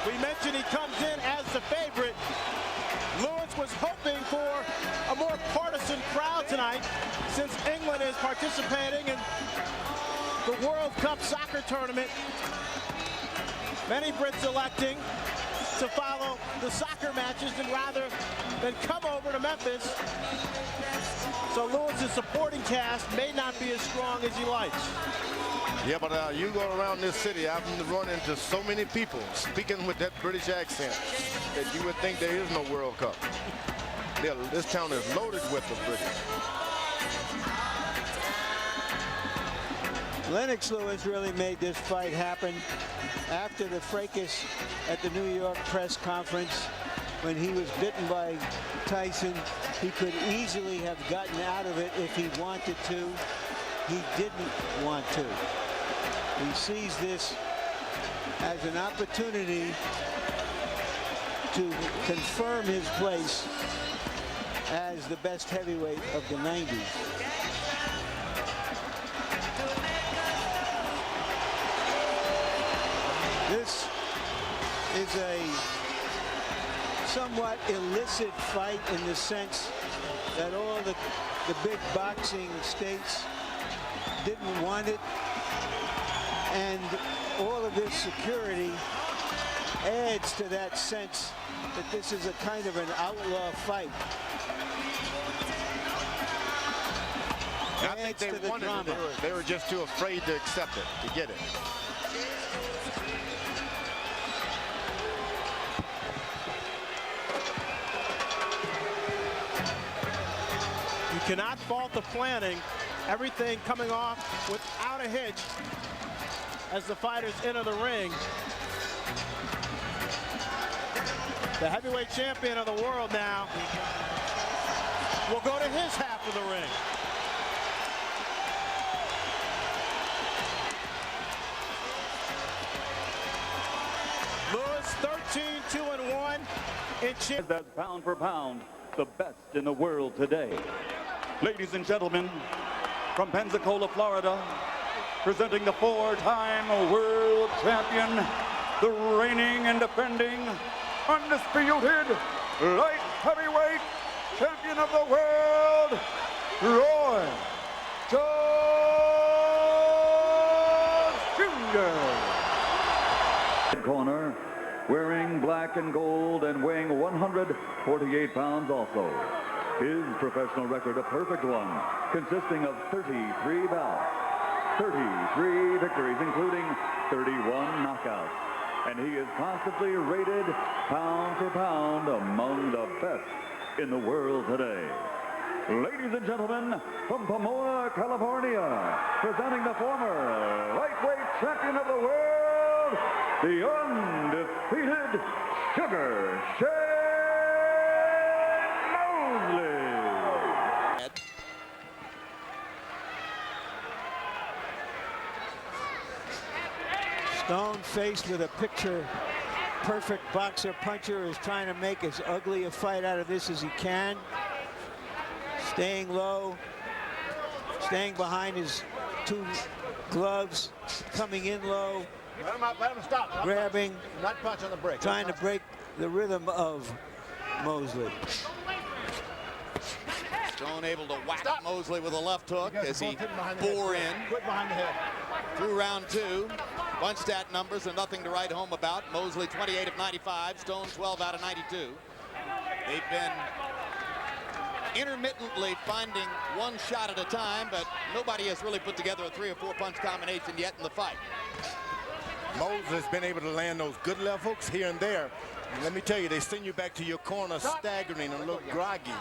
We mentioned he comes in as the favorite. Lewis was hoping for a more partisan crowd tonight since England is participating in the World Cup soccer tournament. Many Brits electing to follow the soccer matches rather than come over to Memphis. So Lewis's supporting cast may not be as strong as he likes. Yeah, but you go around this city, I've run into so many people speaking with that British accent that you would think there is no World Cup. This town is loaded with the British. Lennox Lewis really made this fight happen after the fracas at the New York press conference when he was bitten by Tyson. He could easily have gotten out of it if he wanted to. He didn't want to. He sees this as an opportunity to confirm his place as the best heavyweight of the 90s. This is a somewhat illicit fight in the sense that all the big boxing states didn't want it, and all of this security adds to that sense that this is a kind of an outlaw fight. I think they wanted it. They were just too afraid to accept it, to get it. You cannot fault the planning. Everything coming off without a hitch as the fighters enter the ring. The heavyweight champion of the world now will go to his half of the ring. Lewis 13-2-1 in champ. That's pound for pound the best in the world today. Ladies and gentlemen, from Pensacola, Florida, presenting the four-time world champion, the reigning and defending, undisputed light heavyweight champion of the world, Roy Jones Jr. Corner, wearing black and gold and weighing 148 pounds also. His professional record, a perfect one, consisting of 33 bouts, 33 victories, including 31 knockouts. And he is constantly rated pound for pound among the best in the world today. Ladies and gentlemen, from Pomona, California, presenting the former lightweight champion of the world, the undefeated Sugar Shane Mosley. Stone, faced with a picture-perfect boxer-puncher, is trying to make as ugly a fight out of this as he can. Staying low, staying behind his two gloves, coming in low, Let him stop. grabbing, Not punch on the break. trying to break the rhythm of Mosley. Stone able to whack Mosley with a left hook as he bore in. Quit behind the head. Through round two. Bunch stat numbers are nothing to write home about. Mosley 28 of 95, Stone 12 out of 92. They've been intermittently finding one shot at a time, but nobody has really put together a 3 or 4 punch combination yet in the fight. Moses has been able to land those good left hooks here and there. And let me tell you, they send you back to your corner staggering and a little groggy.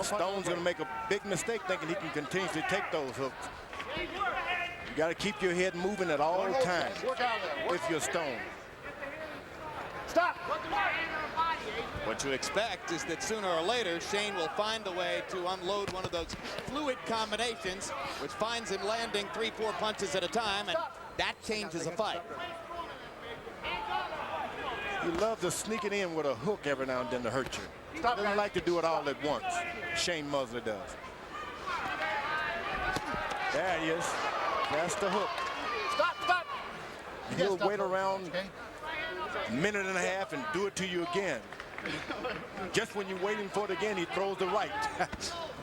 Stone's going to make a big mistake thinking he can continuously take those hooks. You got to keep your head moving at all times if you're Stone. Stop! What you expect is that sooner or later, Shane will find a way to unload one of those fluid combinations, which finds him landing 3, 4 punches at a time, and that changes a fight. You love to sneak it in with a hook every now and then to hurt you. Doesn't like to do it all at once. Shane Mosley does. There he is. That's the hook. Stop! He'll wait around a minute and a half and do it to you again. Just when you're waiting for it again, he throws the right.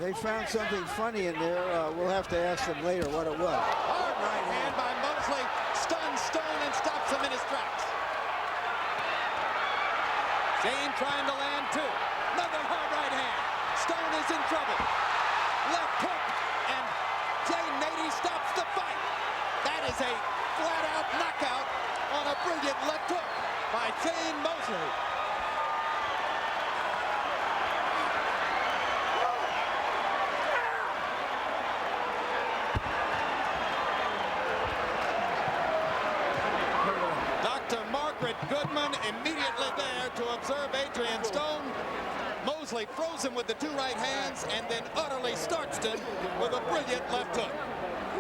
They found something funny in there. We'll have to ask them later what it was. Hard right hand by Mosley stuns Stone and stops him in his tracks. Shane trying to land two. Another hard right hand. Stone is in trouble. Left hook, and Jay Nady stops the fight. That is a flat-out knockout on a brilliant left hook by Shane Mosley. Dr. Margaret Goodman immediately there to observe Adrian Stone. Mosley froze him with the two right hands and then utterly starched him with a brilliant left hook.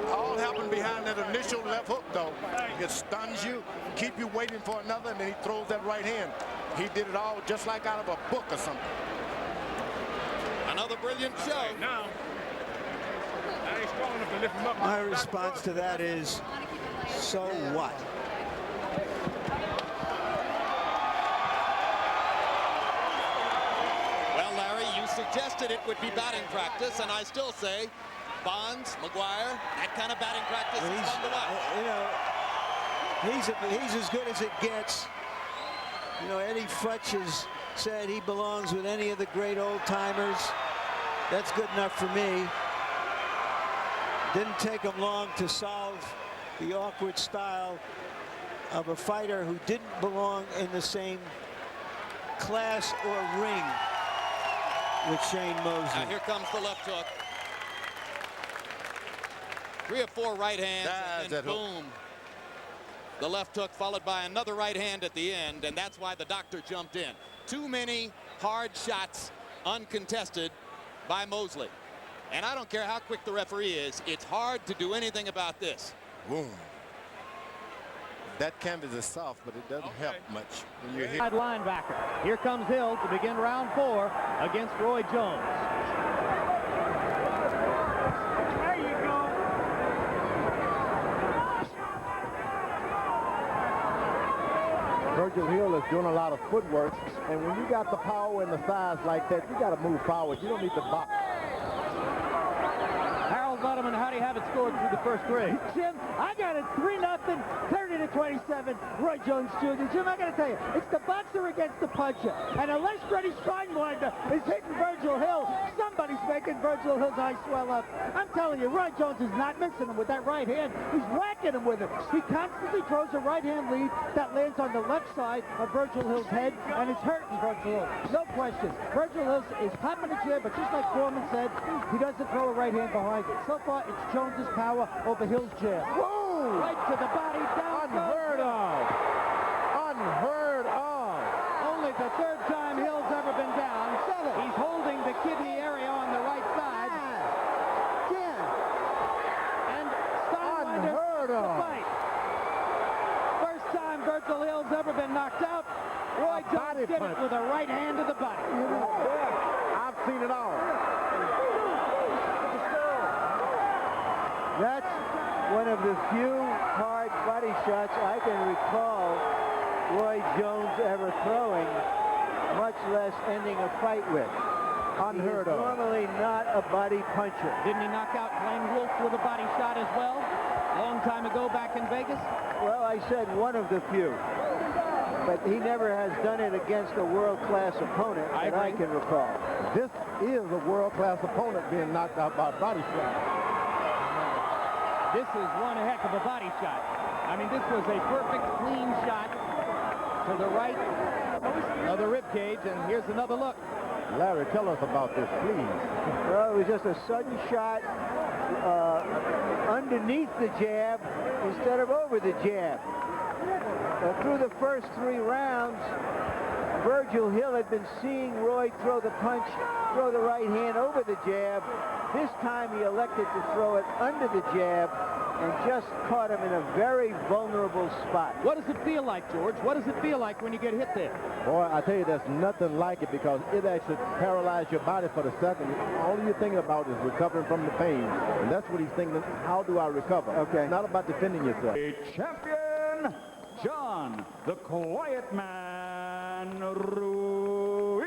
All happened behind that initial left hook, though. It stuns you, keep you waiting for another, and then he throws that right hand. He did it all just like out of a book or something. Another brilliant show. Now, I ain't strong enough to lift him up. My response to that is, so what? Well, Larry, you suggested it would be batting practice, and I still say Bonds, McGuire, that kind of batting practice is fun to watch. You know, he's as good as it gets. You know, Eddie Futch has said he belongs with any of the great old-timers. That's good enough for me. Didn't take him long to solve the awkward style of a fighter who didn't belong in the same class or ring with Shane Mosley. Now here comes the left hook. 3 or 4 right hands, and then boom. The left hook followed by another right hand at the end, and that's why the doctor jumped in. Too many hard shots uncontested by Mosley. And I don't care how quick the referee is, it's hard to do anything about this. Boom. That canvas is soft, but it doesn't help much when you're here. Linebacker. Here comes Hill to begin round 4 against Roy Jones. There you go. Virgil Hill is doing a lot of footwork, and when you got the power and the size like that, you got to move forward. You don't need to box. Harold Butterman, how do you have it scored through the first 3? Jim, I got it 3-0, 30-27, Roy Jones Jr. Jim, I got to tell you, it's the boxer against the puncher. And unless Freddie Steinwinder is hitting Virgil Hill, somebody's making Virgil Hill's eyes swell up. I'm telling you, Roy Jones is not missing him with that right hand. He's whacking him with it. He constantly throws a right hand lead that lands on the left side of Virgil Hill's head, and it's hurting Virgil Hill. No question. Virgil Hill is popping a jab, but just like Foreman said, he doesn't throw a right hand behind it. So far, it's Jones's power over Hill's jab. Whoa! Right to the body, down. Unheard of. Unheard of. Only the 3rd time Hill's ever been down. He's holding the kidney area on the right side. And Steinwinder Unheard the of. fight. First time Virgil Hill's ever been knocked out. Roy Jones did it with a right hand to the body. I've seen it all. That's one of the few hard body shots I can recall Roy Jones ever throwing, much less ending a fight with. Unheard of. Normally not a body puncher. Didn't he knock out Glenn Wolfe with a body shot as well? Long time ago back in Vegas? Well, I said one of the few. But he never has done it against a world-class opponent that I can recall. This is a world-class opponent being knocked out by a body shot. This is one heck of a body shot. I mean, this was a perfect, clean shot to the right of the rib cage, and here's another look. Larry, tell us about this, please. Well, it was just a sudden shot underneath the jab instead of over the jab. Through the first 3 rounds, Virgil Hill had been seeing Roy throw the punch, throw the right hand over the jab. This time he elected to throw it under the jab and just caught him in a very vulnerable spot. What does it feel like, George? What does it feel like when you get hit there? Boy, I tell you, there's nothing like it because it actually paralyzes your body for the second. All you're thinking about is recovering from the pain. And that's what he's thinking, how do I recover? Okay. It's not about defending yourself. A champion John, the Quiet Man, Ruiz.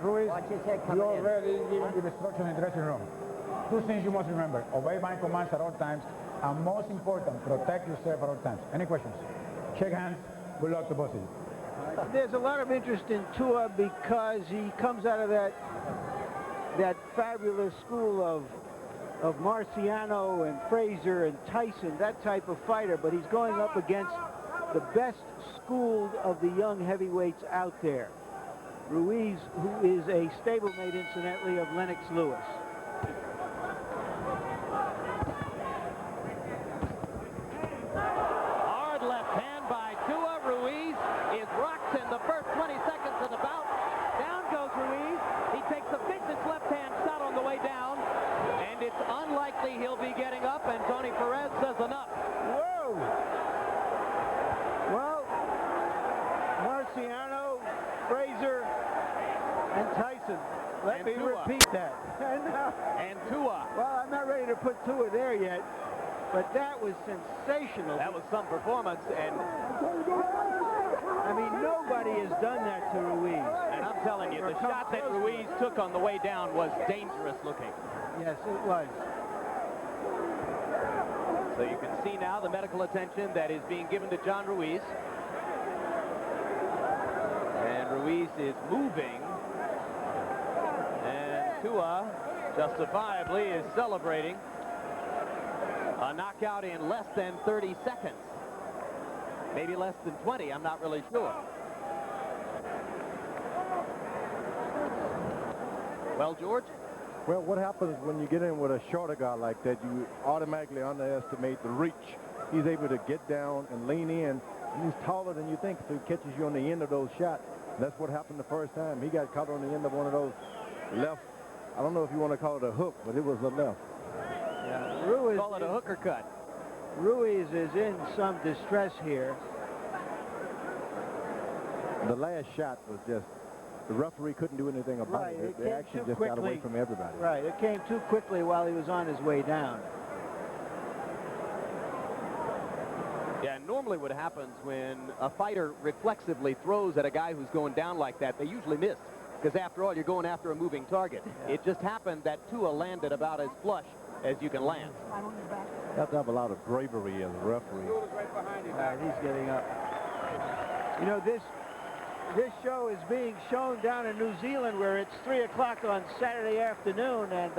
Ruiz, you already given the instruction in the dressing room. Two things you must remember: obey my commands at all times, and most important, protect yourself at all times. Any questions? Shake hands. Good luck to both of you. There's a lot of interest in Tua because he comes out of that fabulous school of Marciano and Frazier and Tyson, that type of fighter, but he's going up against the best schooled of the young heavyweights out there. Ruiz, who is a stablemate, incidentally, of Lennox Lewis. Hard left hand by Tua. Ruiz is rocked in the first 20 seconds of the bout. Down goes Ruiz. He takes a vicious left-hand shot on the way down, and it's unlikely he'll be getting up, and Tony Perez says enough. Whoa! Well, Marciano, Frazier, and Tyson. Let me repeat that. And Tua. Well, I'm not ready to put Tua there yet, but that was sensational. That was some performance, and I mean, nobody has done that to Ruiz. And I'm telling you, the shot that Ruiz took on the way down was dangerous looking. Yes, it was. So you can see now the medical attention that is being given to John Ruiz. And Ruiz is moving. And Tua, justifiably, is celebrating a knockout in less than 30 seconds. Maybe less than 20, I'm not really sure. Well, George? Well, what happens when you get in with a shorter guy like that, you automatically underestimate the reach. He's able to get down and lean in. He's taller than you think, so he catches you on the end of those shots. That's what happened the first time. He got caught on the end of one of those left. I don't know if you want to call it a hook, but it was the left. Yeah, Ruiz, call it a hooker cut. Ruiz is in some distress here. The last shot was just, the referee couldn't do anything about it. The action just got away from everybody. Right, it came too quickly while he was on his way down. Yeah, normally what happens when a fighter reflexively throws at a guy who's going down like that, they usually miss. Because after all, you're going after a moving target. Yeah. It just happened that Tua landed about as flush as you can land. You have to have a lot of bravery as a referee. He's getting up. You know, this show is being shown down in New Zealand where it's 3 o'clock on Saturday afternoon, and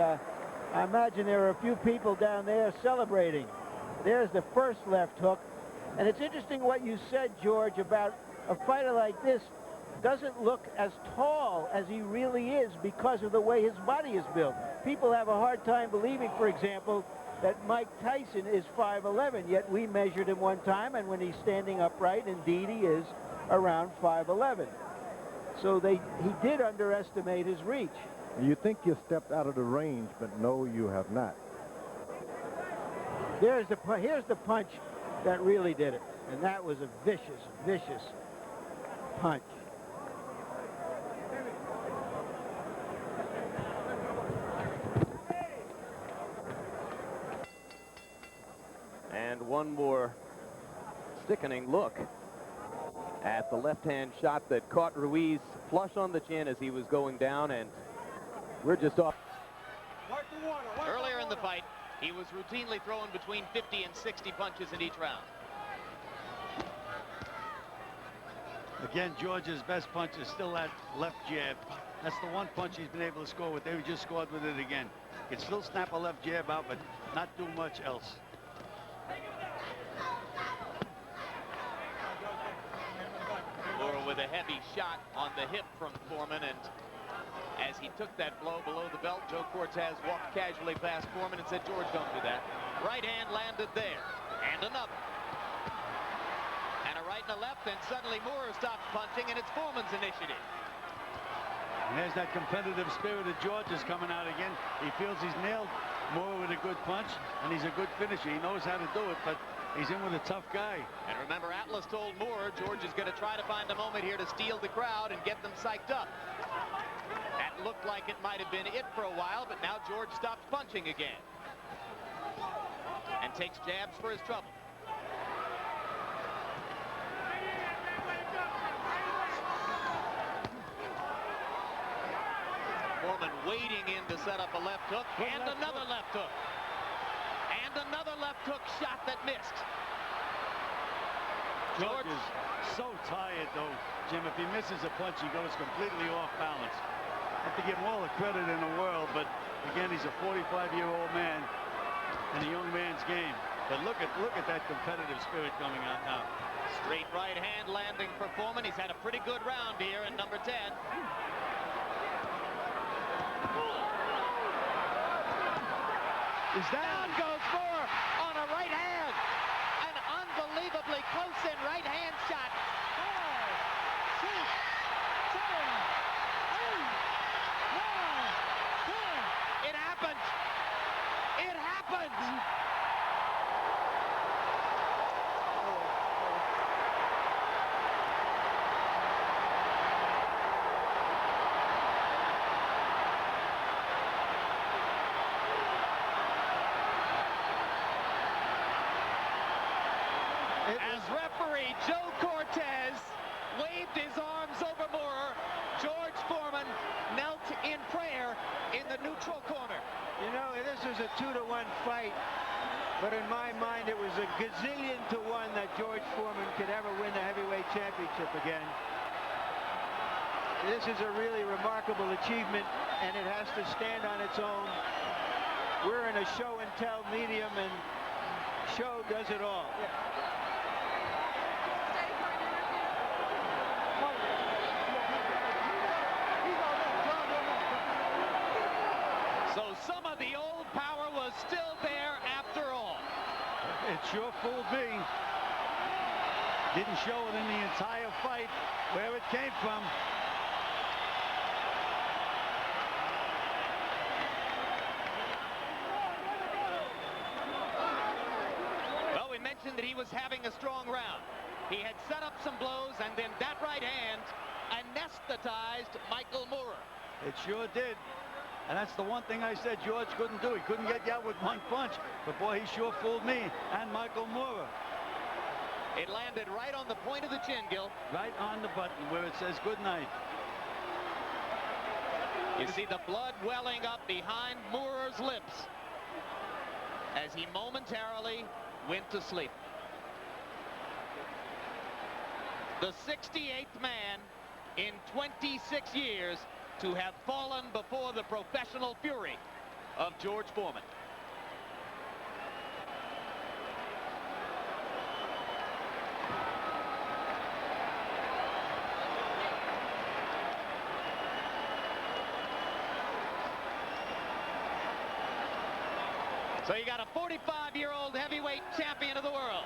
I imagine there are a few people down there celebrating. There's the first left hook. And it's interesting what you said, George, about a fighter like this doesn't look as tall as he really is because of the way his body is built. People have a hard time believing, for example, that Mike Tyson is 5'11", yet we measured him one time, and when he's standing upright, indeed he is around 5'11". So he did underestimate his reach. You think you stepped out of the range, but no, you have not. Here's the punch that really did it, and that was a vicious, vicious punch. And one more sickening look at the left-hand shot that caught Ruiz flush on the chin as he was going down, and we're just off. Earlier in the fight, he was routinely throwing between 50 and 60 punches in each round. Again, George's best punch is still that left jab. That's the one punch he's been able to score with. They just scored with it again. He can still snap a left jab out, but not do much else. Laura with a heavy shot on the hip from Foreman, and as he took that blow below the belt, Joe Cortez walked casually past Foreman and said, "George, don't do that." Right hand landed there, and another. And a right and a left, and suddenly Moore stops punching, and it's Foreman's initiative. And there's that competitive spirit of George is coming out again. He feels he's nailed Moore with a good punch, and he's a good finisher. He knows how to do it, but he's in with a tough guy. And remember, Atlas told Moore, George is going to try to find a moment here to steal the crowd and get them psyched up. looked like it might have been it for a while, but now George stops punching again and takes jabs for his trouble. Foreman wading in to set up a left hook, and another left hook. And another left hook shot that missed. George is so tired, though, Jim. If he misses a punch, he goes completely off balance. I have to give him all the credit in the world, but again, he's a 45-year-old man in a young man's game. But look at that competitive spirit coming out now. Straight right hand landing for Foreman. He's had a pretty good round here in number 10. Down goes Moore on a right hand. An unbelievably close-in right hand shot. 5, 6, 7, 8, 9, 10. It happened. It happened. As referee Joe Cortez waved his arms over Moorer, George Foreman knelt in prayer in the neutral corner. You know, this was a 2-to-1 fight, but in my mind it was a gazillion to 1 that George Foreman could ever win the heavyweight championship again. This is a really remarkable achievement, and it has to stand on its own. We're in a show and tell medium, and show does it all. So some of the old power was still there after all. It sure fooled me. Didn't show it in the entire fight where it came from. Well, we mentioned that he was having a strong round. He had set up some blows, and then that right hand anesthetized Michael Moorer. It sure did. And that's the one thing I said George couldn't do. He couldn't get you out with one punch. But boy, he sure fooled me and Michael Moorer. It landed right on the point of the chin, Gil. Right on the button where it says good night. You see the blood welling up behind Moorer's lips as he momentarily went to sleep. The 68th man in 26 years to have fallen before the professional fury of George Foreman. So you got a 45-year-old heavyweight champion of the world.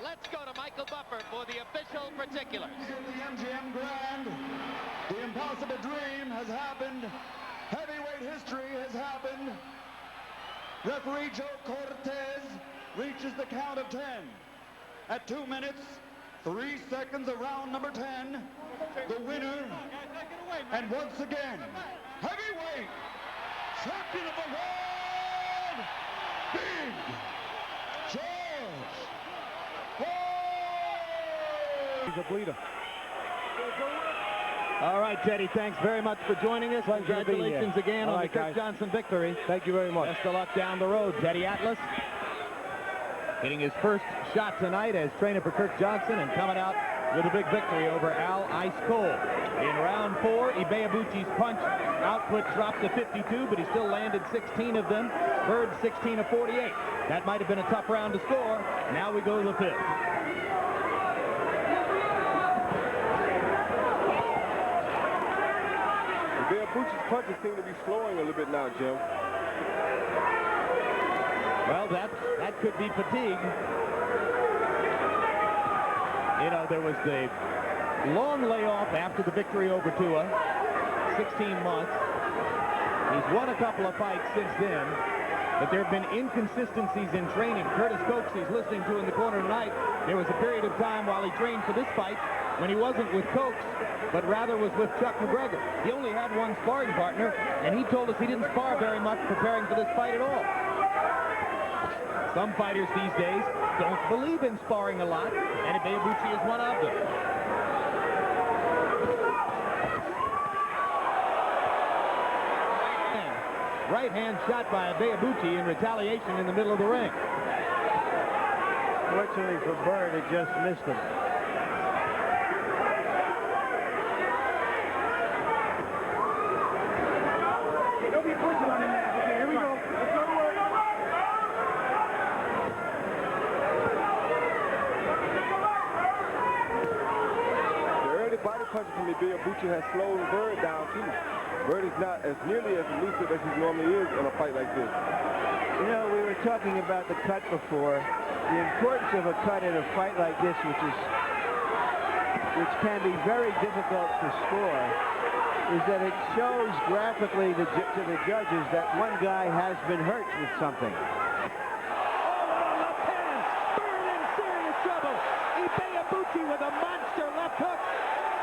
Let's go to Michael Buffer for the official particulars. The MGM Grand, the impossible dream has happened. Heavyweight history has happened. Referee Joe Cortez reaches the count of 10. At 2 minutes, 3 seconds of round number 10, the winner, and once again, heavyweight champion of the world, Big George. He's a bleeder. All right, Teddy, thanks very much for joining us. Congratulations again on the Kirk Johnson victory. Thank you very much. Best of luck down the road, Teddy Atlas. Hitting his first shot tonight as trainer for Kirk Johnson and coming out with a big victory over Al Ice Cole. In round 4, Ibeabuchi's punch output dropped to 52, but he still landed 16 of them. Bird 16 of 48. That might have been a tough round to score. Now we go to the 5th. Ibeabuchi's punches seem to be slowing a little bit now, Jim. Well, that could be fatigue. You know, there was the long layoff after the victory over Tua, 16 months. He's won a couple of fights since then, but there have been inconsistencies in training. Curtis Coates, he's listening to in the corner tonight. There was a period of time while he trained for this fight when he wasn't with Cokes, but rather was with Chuck McGregor. He only had one sparring partner, and he told us he didn't spar very much preparing for this fight at all. Some fighters these days don't believe in sparring a lot, and Ibeabuchi is one of them. Right hand shot by Ibeabuchi in retaliation in the middle of the ring. Fortunately for Bird, it just missed him. Don't be pushing on him now. Okay, here we go. Let's go to work. The early body punches from Ibeabuchi has slowed Bird down, too. Bird is not as nearly as elusive as he normally is in a fight like this. You know, we were talking about the cut before. The importance of a cut in a fight like this, which can be very difficult to score, is that it shows graphically to the judges that one guy has been hurt with something. Left hand. Bird in serious trouble. Ibeabuchi with a monster left hook.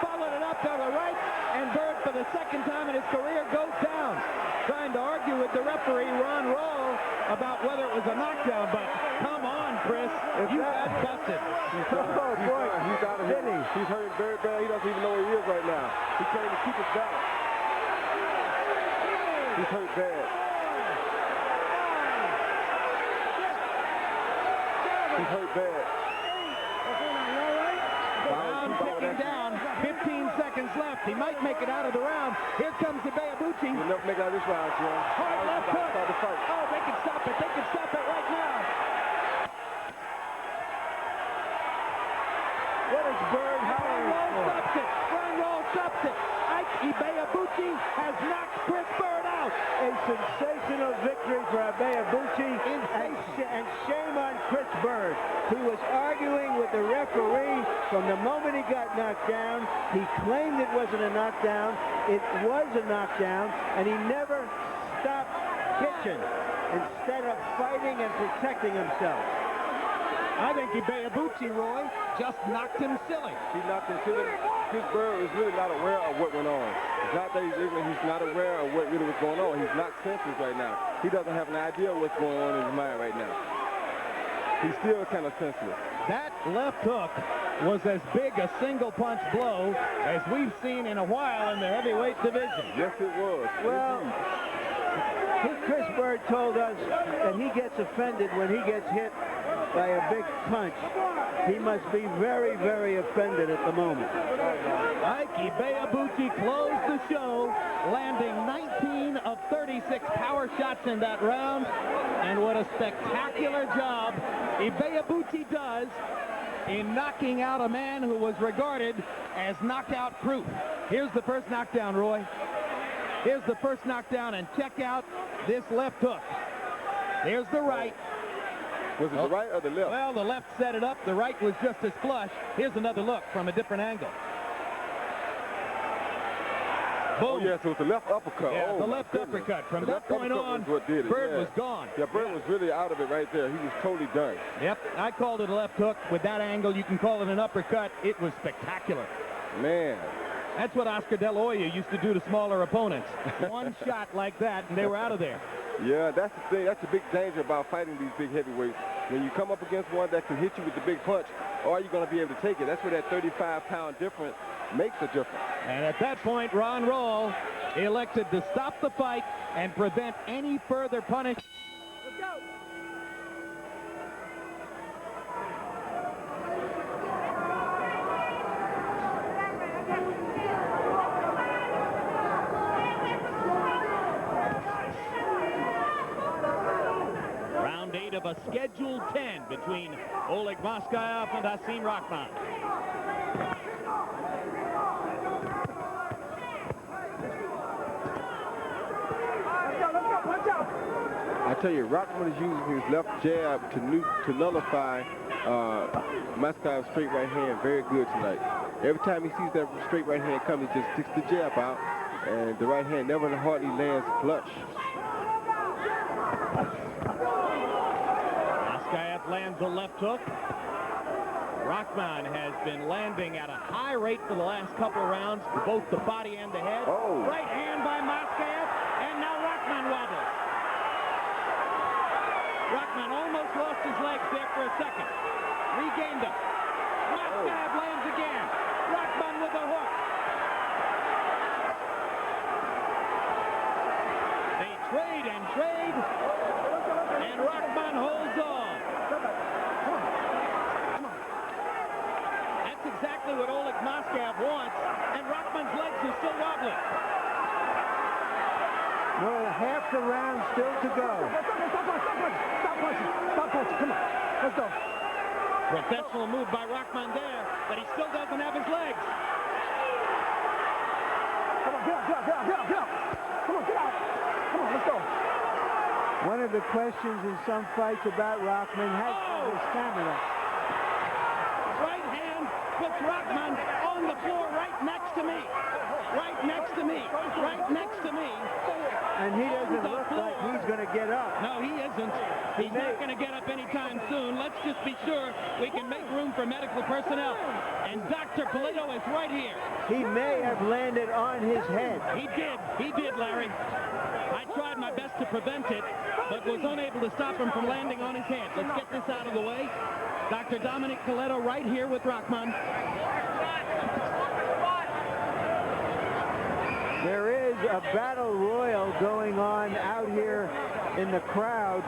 Followed it up to the right, and Bird, for the second time in his career, goes down. Trying to argue with the referee, Ron Roll, about whether it was a knockdown, but come on, Chris, you got busted. He's out of here. He's hurting very bad. He doesn't even know where he is right now. He's trying to keep us down. He's hurt bad. He's hurt bad. Round ticking down, 15 seconds left. He might make it out of the round. Here comes Ibeabuchi. He'll never make it out of this round, Jim. Hard left hook. Start the fight. Oh, they can stop it. They can stop it right now. What is Bird hollering for? Stops it. Ron Roll stops it. Ibeabuchi has knocked Chris Bird out. A sensational victory for Ibeabuchi, and shame on Chris Bird. He was arguing with the referee from the moment he got knocked down. He claimed it wasn't a knockdown. It was a knockdown, and he never stopped pitching instead of fighting and protecting himself. I think Ibeabuchi, Roy, just knocked him silly. He knocked him silly. Chris Bird is really not aware of what went on. It's not that he's ignorant. He's not aware of what really was going on. He's not senseless right now. He doesn't have an idea of what's going on in his mind right now. He's still kind of senseless. That left hook was as big a single punch blow as we've seen in a while in the heavyweight division. Yes, it was. Well, Chris Bird told us that he gets offended when he gets hit by a big punch. He must be very, very offended at the moment. Ike Ibeabuchi closed the show, landing 19 of 36 power shots in that round. And what a spectacular job Ibeabuchi does in knocking out a man who was regarded as knockout proof. Here's the first knockdown, Roy. Here's the first knockdown, and check out this left hook. There's the right. Was it the right or the left? Well, the left set it up. The right was just as flush. Here's another look from a different angle. Boom. Oh, yes, it was the left uppercut. Yeah, oh, the left uppercut. From that point on, Bird was gone. Yeah, Bird was really out of it right there. He was totally done. Yep, I called it a left hook. With that angle, you can call it an uppercut. It was spectacular. Man. That's what Oscar De La Hoya used to do to smaller opponents. One shot like that, and they were out of there. Yeah, that's the thing. That's the big danger about fighting these big heavyweights. When you come up against one that can hit you with the big punch, are you going to be able to take it? That's where that 35-pound difference makes a difference. And at that point, Ron Roll elected to stop the fight and prevent any further punishment. Let's go. Round 8 of a scheduled 10 between Oleg Moskaev and Hasim Rahman. I tell you, Rahman is using his left jab to nullify Moskaev's straight right hand very good tonight. Every time he sees that straight right hand come, he just sticks the jab out, and the right hand never hardly lands flush. Moskaev lands a left hook. Rahman has been landing at a high rate for the last couple of rounds, both the body and the head. Oh. Right hand by Moskaev, and now Rahman wobbles. Rahman almost lost his legs there for a second. Regained them. Moskaev lands again. Rahman with a hook. They trade and trade, and Rahman holds on. That's exactly what Oleg Moskaev wants, and Rahman's legs are still wobbling. More than half the round still to go. Stop punching. Come on. Let's go. Professional move by Rahman there, but he still doesn't have his legs. Come on, get out. Come on, get out. Come on, let's go. One of the questions in some fights about Rahman has been his stamina. Right hand puts Rahman on the floor right next to me. Right next to me. Right next to me. And he doesn't look like he's going to get up. No, he isn't. He's not going to get up anytime soon. Let's just be sure we can make room for medical personnel. And Dr. Polito is right here. He may have landed on his head. He did, Larry. I tried my best to prevent it, but was unable to stop him from landing on his head. Let's get this out of the way. Dr. Dominic Coletto right here with Rahman. There is a battle royal going on out here in the crowd.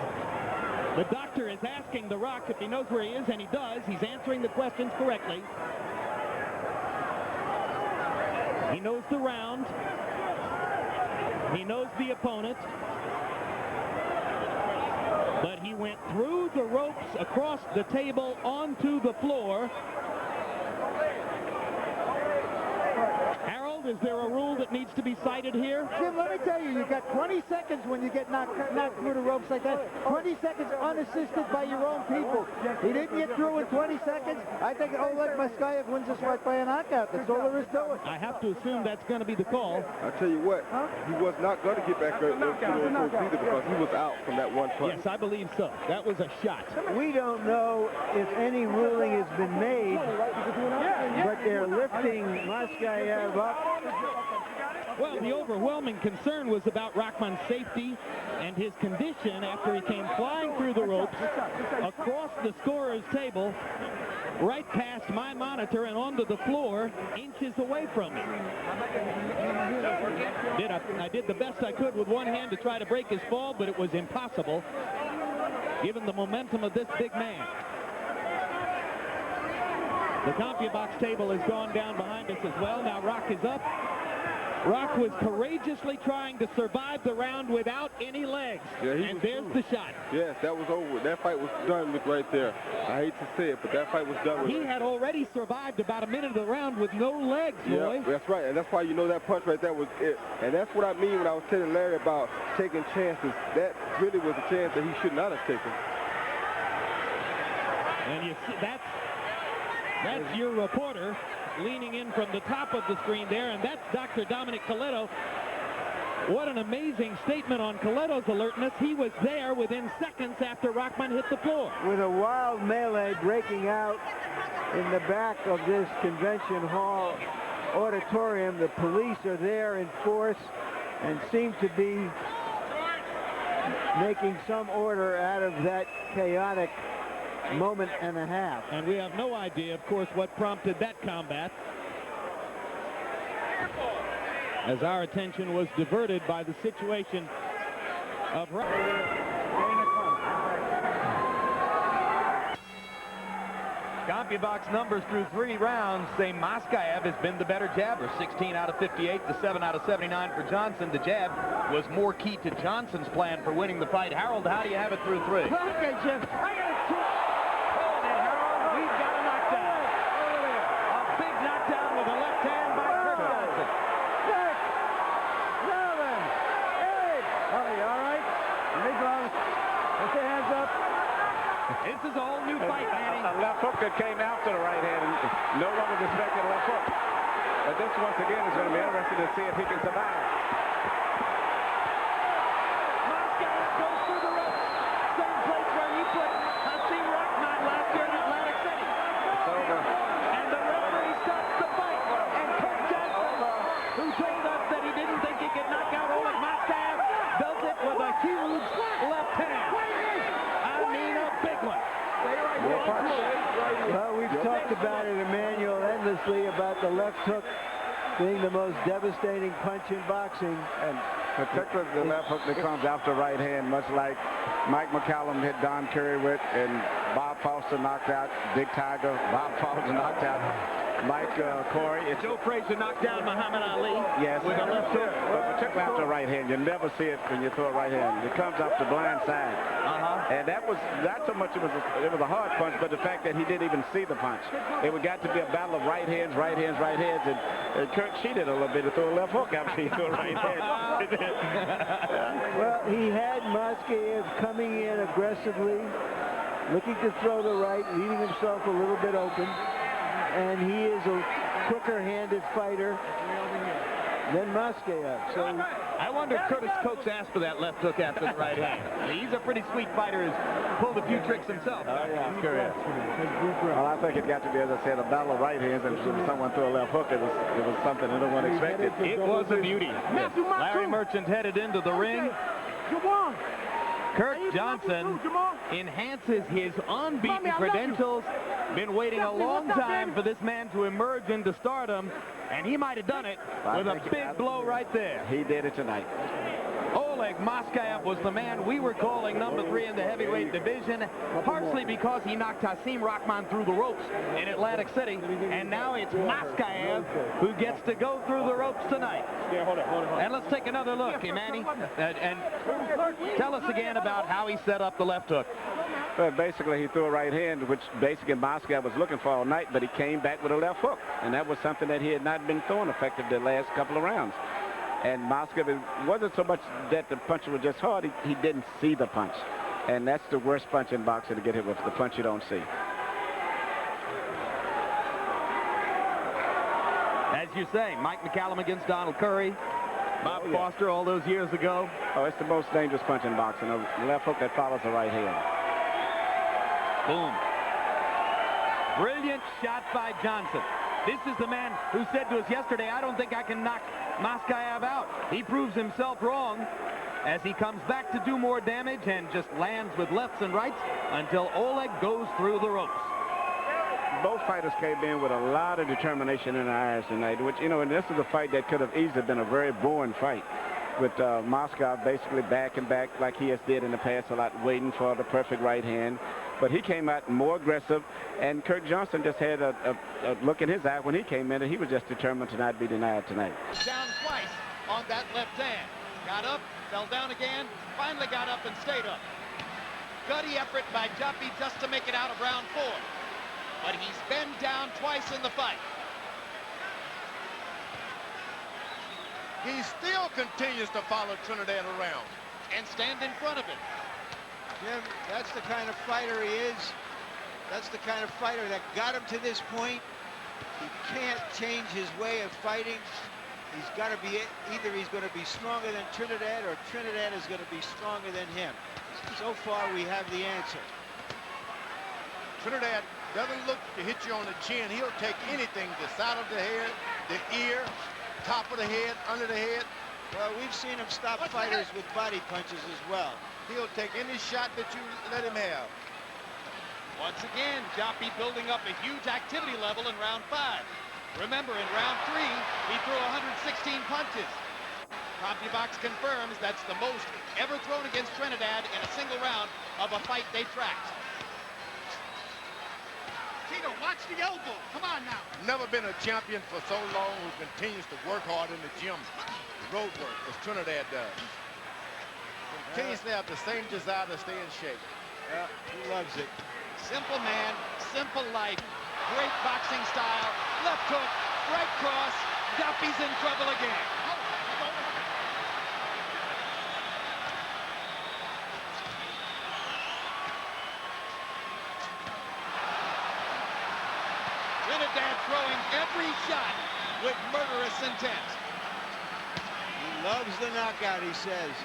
The doctor is asking The Rock if he knows where he is, and he does. He's answering the questions correctly. He knows the round. He knows the opponent. But he went through the ropes, across the table, onto the floor. Harold, is there a rule that needs to be cited here? Jim, let me tell you, you got 20 seconds when you get knocked through the ropes like that. 20 seconds unassisted by your own people. He didn't get through in 20 seconds. I think Oleg Moskaev wins this fight by a knockout. That's all there is to it. I have to assume that's going to be the call. I'll tell you what, he was not going to get back to those ropes either because he was out from that one punch. Yes, I believe so. That was a shot. We don't know if any ruling has been made, but they're lifting Moskaev up. Well, the overwhelming concern was about Rahman's safety and his condition after he came flying through the ropes, across the scorer's table, right past my monitor and onto the floor, inches away from me. I did the best I could with one hand to try to break his fall, but it was impossible, given the momentum of this big man. The CompuBox table has gone down behind us as well. Now Rock is up. Rock was courageously trying to survive the round without any legs. Yeah, and there's the shot. Yes, that was over. That fight was done with right there. I hate to say it, but that fight was done with. He had already survived about a minute of the round with no legs, Roy. Yeah, that's right, and that's why you know that punch right there was it. And that's what I mean when I was telling Larry about taking chances. That really was a chance that he should not have taken. And you see, that's your reporter leaning in from the top of the screen there, and that's Dr. Dominic Coletto. What an amazing statement on Coletto's alertness. He was there within seconds after Rahman hit the floor. With a wild melee breaking out in the back of this convention hall auditorium, the police are there in force and seem to be making some order out of that chaotic moment and a half. And we have no idea, of course, what prompted that combat, as our attention was diverted by the situation of CompuBox numbers through 3 rounds say Moskaev has been the better jabber. 16 out of 58 to 7 out of 79 for Johnson. The jab was more key to Johnson's plan for winning the fight. Harold, how do you have it through 3? Okay, Jim. This is a whole new fight, Manny. A left hook that came after the right hand, and no one was expecting a left hook. But this, once again, is going to be interesting to see if he can survive. Moskaev goes through the ropes. Same place where he put Hasim Rahman last year in Atlantic City. So the hook being the most devastating punch in boxing. And particularly the left hook that comes after right hand, much like Mike McCallum hit Don Curry with, and Bob Foster knocked out Big Tiger. Bob Foster knocked out Mike Corey. Joe Frazier knocked down Muhammad Ali. Yes, with a left hook. But particularly after right hand, you never see it when you throw a right hand. It comes off the blind side. And that was not so much it was a hard punch, but the fact that he didn't even see the punch. It would got to be a battle of right hands, and Kurt cheated a little bit to throw a left hook after he threw a right hand. Well, he had Moskaev coming in aggressively, looking to throw the right, leaving himself a little bit open. And he is a quicker-handed fighter than Moskaev. So I wonder if Curtis Coates asked for that left hook after the right hand. He's a pretty sweet fighter. Has pulled a few tricks himself. Oh, yeah, curious. Well, I think it got to be, as I said, a battle of right hands, and when someone threw a left hook, it was something that no one expected. It was a beauty. Larry Merchant headed into the ring. Kurt Johnson enhances his unbeaten credentials. Been waiting a long time for this man to emerge into stardom, and he might have done it with a big blow right there. He did it tonight. Oleg Moskaev was the man we were calling #3 in the heavyweight division, partially because he knocked Hasim Rahman through the ropes in Atlantic City, and now it's Moskaev who gets to go through the ropes tonight. And let's take another look, Manny, and tell us again about how he set up the left hook. Well, basically, he threw a right hand, which basically Moskaev was looking for all night, but he came back with a left hook, and that was something that he had not been throwing effective the last couple of rounds. And Moskaev, it wasn't so much that the punch was just hard, he didn't see the punch. And that's the worst punch in boxing, to get hit with, the punch you don't see. As you say, Mike McCallum against Donald Curry, Bob Foster all those years ago. Oh, it's the most dangerous punch in boxing, a left hook that follows the right hand. Boom. Brilliant shot by Johnson. This is the man who said to us yesterday, I don't think I can knock Moskaev out. He proves himself wrong as he comes back to do more damage and just lands with lefts and rights until Oleg goes through the ropes. Both fighters came in with a lot of determination in their eyes tonight, which, you know, and this is a fight that could have easily been a very boring fight, with Moskaev basically back and back like he has did in the past a lot, waiting for the perfect right hand. But he came out more aggressive, and Kurt Johnson just had a look in his eye when he came in, and he was just determined to not be denied tonight. Down twice on that left hand. Got up, fell down again, finally got up and stayed up. Gutty effort by Duffy just to make it out of round 4. But he's been down twice in the fight. He still continues to follow Trinidad around and stand in front of him. Jim, that's the kind of fighter he is. That's the kind of fighter that got him to this point. He can't change his way of fighting. He's got to be, either he's going to be stronger than Trinidad or Trinidad is going to be stronger than him. So far, we have the answer. Trinidad doesn't look to hit you on the chin. He'll take anything, the side of the head, the ear, top of the head, under the head. Well, we've seen him stop fighters with body punches as well. He'll take any shot that you let him have. Once again, Joppy building up a huge activity level in round 5. Remember, in round 3, he threw 116 punches. CompuBox confirms that's the most ever thrown against Trinidad in a single round of a fight they tracked. Tito, watch the elbow. Come on now. Never been a champion for so long who continues to work hard in the gym, road work, as Trinidad does. Continues to have the same desire to stay in shape. Yeah, he loves it. Simple man, simple life. Great boxing style. Left hook, right cross. Duffy's in trouble again. Trinidad throwing every shot with murderous intent. He loves the knockout, he says.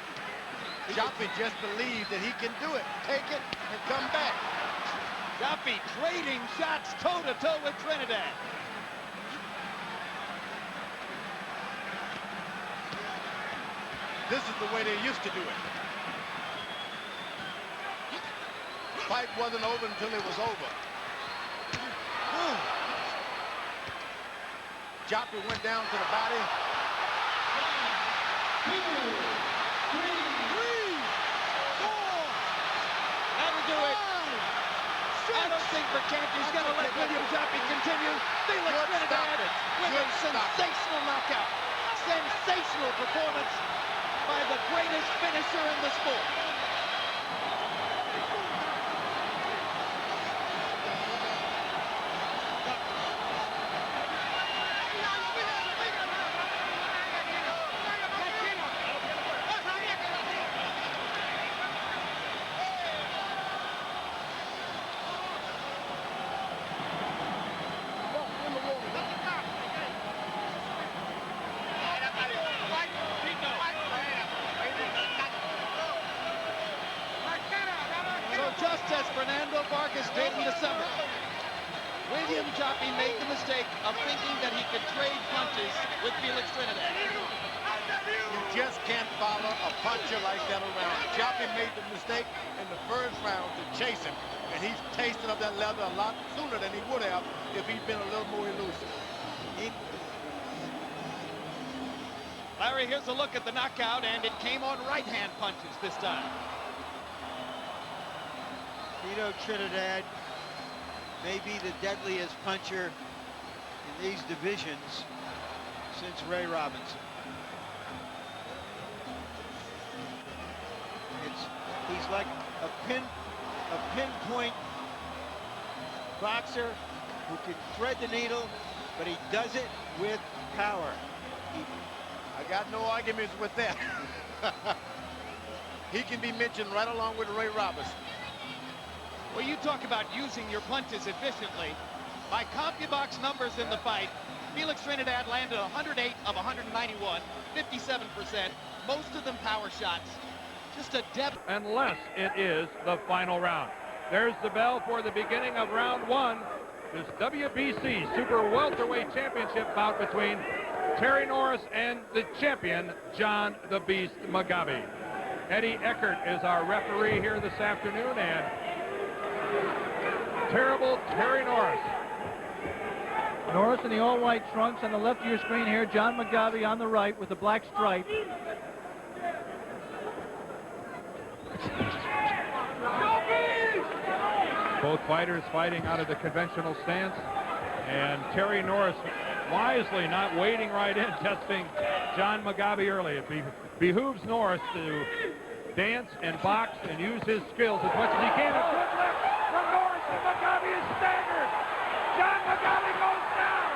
Joppy just believes that he can do it. Take it and come back. Joppy trading shots toe-to-toe with Trinidad. This is the way they used to do it. The fight wasn't over until it was over. Joppy went down to the body. That'll do it. I don't think Mercanti's going to let William Joppy continue. Felix Trinidad with a sensational knockout. Sensational performance by the greatest finisher in the sport. Just as Fernando Vargas did in December, William Joppy made the mistake of thinking that he could trade punches with Felix Trinidad. You just can't follow a puncher like that around. Joppy made the mistake in the first round to chase him, and he's tasted of that leather a lot sooner than he would have if he'd been a little more elusive. Larry, here's a look at the knockout, and it came on right-hand punches this time. Tito Trinidad may be the deadliest puncher in these divisions since Ray Robinson. He's like a pinpoint boxer who can thread the needle, but he does it with power. I got no arguments with that. He can be mentioned right along with Ray Robinson. Well, you talk about using your punches efficiently. By CompuBox numbers in the fight, Felix Trinidad landed 108 of 191, 57%, most of them power shots. Just a depth. Unless it is the final round. There's the bell for the beginning of round one. This WBC Super Welterweight Championship bout between Terry Norris and the champion, John the Beast Mugabi. Eddie Eckert is our referee here this afternoon, and terrible Terry Norris. Norris in the all-white trunks on the left of your screen here. John Mugabi on the right with the black stripe. Both fighters fighting out of the conventional stance, and Terry Norris wisely not wading right in, testing John Mugabi early. It behooves Norris to dance and box and use his skills as much as he can. A good left from Norris, and Mugabi is staggered. John Mugabi goes down.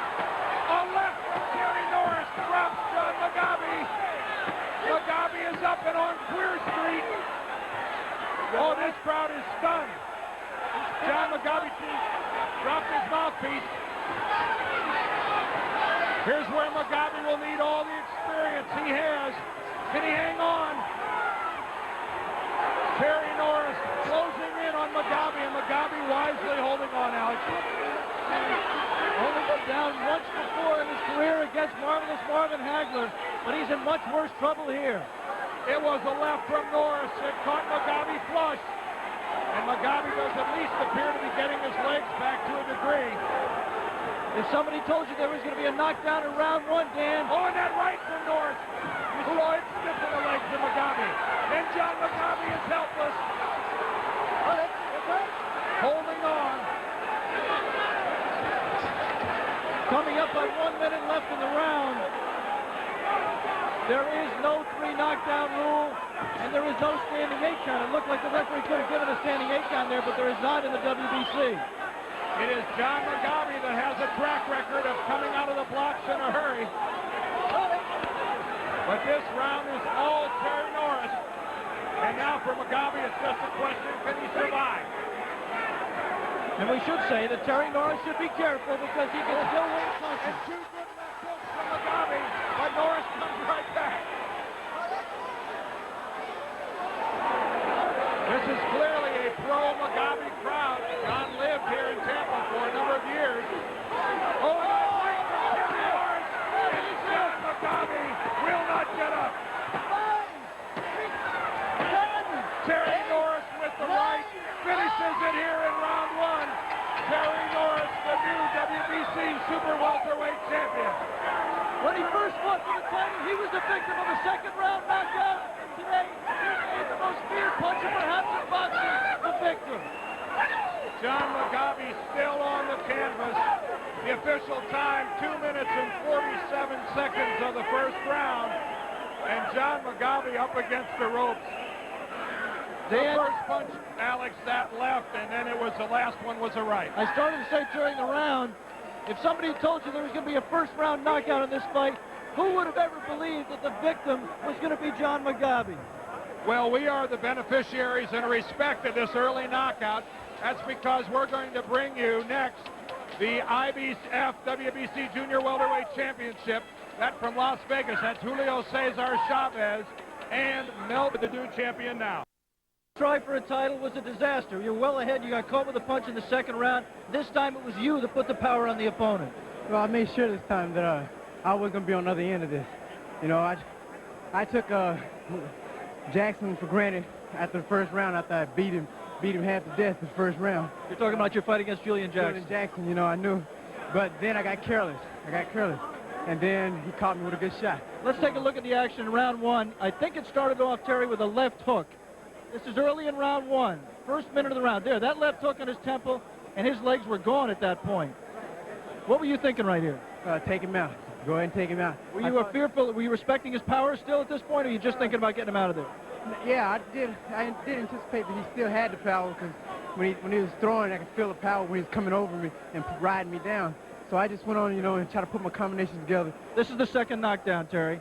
A left from Terry Norris drops John Mugabi. Mugabi is up and on Queer Street. Oh, this crowd is stunned. John Mugabi dropped his mouthpiece. Here's where Mugabi will need all the experience he has. Can he hang on? Terry Norris closing in on Mugabi, and Mugabi wisely holding on, Alex. Only been down once before in his career against Marvelous Marvin Hagler, but he's in much worse trouble here. It was a left from Norris that caught Mugabi flush. And Mugabi does at least appear to be getting his legs back to a degree. If somebody told you there was going to be a knockdown in round one, Dan. Oh, and that right from Norris. You saw it stiff in the legs to Mugabi. And John Mugabi is helpless. Holding on. Coming up on 1 minute left in the round. There is no 3 knockdown rule, and there is no standing 8 count. It looked like the referee could have given a standing 8 count there, but there is not in the WBC. It is John Mugabi that has a track record of coming out of the blocks in a hurry. But this round is all Terry Norris. And now for Mugabi, it's just a question, can he survive? And we should say that Terry Norris should be careful because he can still win punches. And 2 good left hooks from Mugabi, but Norris comes right back. This is clearly a pro-Mugabi crowd. John lived here in Tampa for a number of years. Oh, and a right from Terry Norris. And still Mugabi will not get up. Terry Norris with the right finishes it here in round one. Terry Norris, the new WBC Super Welterweight Champion. When he first fought for the title, he was the victim of a second-round knockout. Today, he made the most feared puncher perhaps in boxing, the victim. John Mugabe still on the canvas. The official time, 2 minutes and 47 seconds of the first round. And John Mugabe up against the ropes. The first punch, Alex, that left, and then it was the last one was a right. I started to say during the round, if somebody told you there was going to be a first-round knockout in this fight, who would have ever believed that the victim was going to be John Mugabe? Well, we are the beneficiaries in respect of this early knockout. That's because we're going to bring you next the IBF WBC Junior Welterweight Championship. That from Las Vegas. That's Julio Cesar Chavez and Melvin, the new champion now. Try for a title was a disaster. You're well ahead. You got caught with a punch in the second round. This time it was you that put the power on the opponent. Well, I made sure this time that I was going to be on the other end of this. You know, I took Jackson for granted after the first round after I beat him half to death the first round. You're talking about your fight against Julian Jackson. Julian Jackson, you know, I knew. But then I got careless. And then he caught me with a good shot. Let's take a look at the action in round one. I think it started off, Terry, with a left hook. This is early in round one. First minute of the round. There, that left hook on his temple, and his legs were gone at that point. What were you thinking right here? Take him out. Go ahead and take him out. Were you fearful? Were you respecting his power still at this point, or were you just thinking about getting him out of there? Yeah, I did anticipate that he still had the power, because when he was throwing, I could feel the power when he was coming over me and riding me down. So I just went on, you know, and tried to put my combinations together. This is the second knockdown, Terry.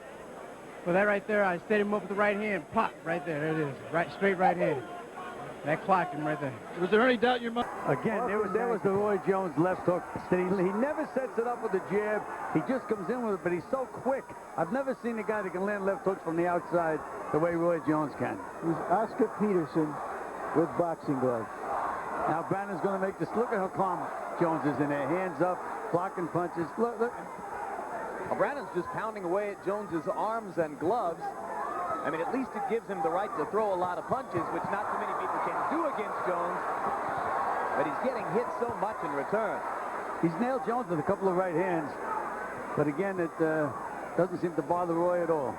Well, that right there, I set him up with the right hand. Pop, right there. There it is. Right, straight right hand. That clocked him right there. Was there any doubt in your mind? Again, there was the Roy Jones left hook. He never sets it up with a jab. He just comes in with it, but he's so quick. I've never seen a guy that can land left hooks from the outside the way Roy Jones can. He's Oscar Peterson with boxing gloves. Now Brandon's going to make this. Look at how calm Jones is in there. Hands up, blocking punches. Look. Well, Brandon's just pounding away at Jones's arms and gloves. I mean, at least it gives him the right to throw a lot of punches, which not too many people can do against Jones. But he's getting hit so much in return. He's nailed Jones with a couple of right hands. But again, it doesn't seem to bother Roy at all.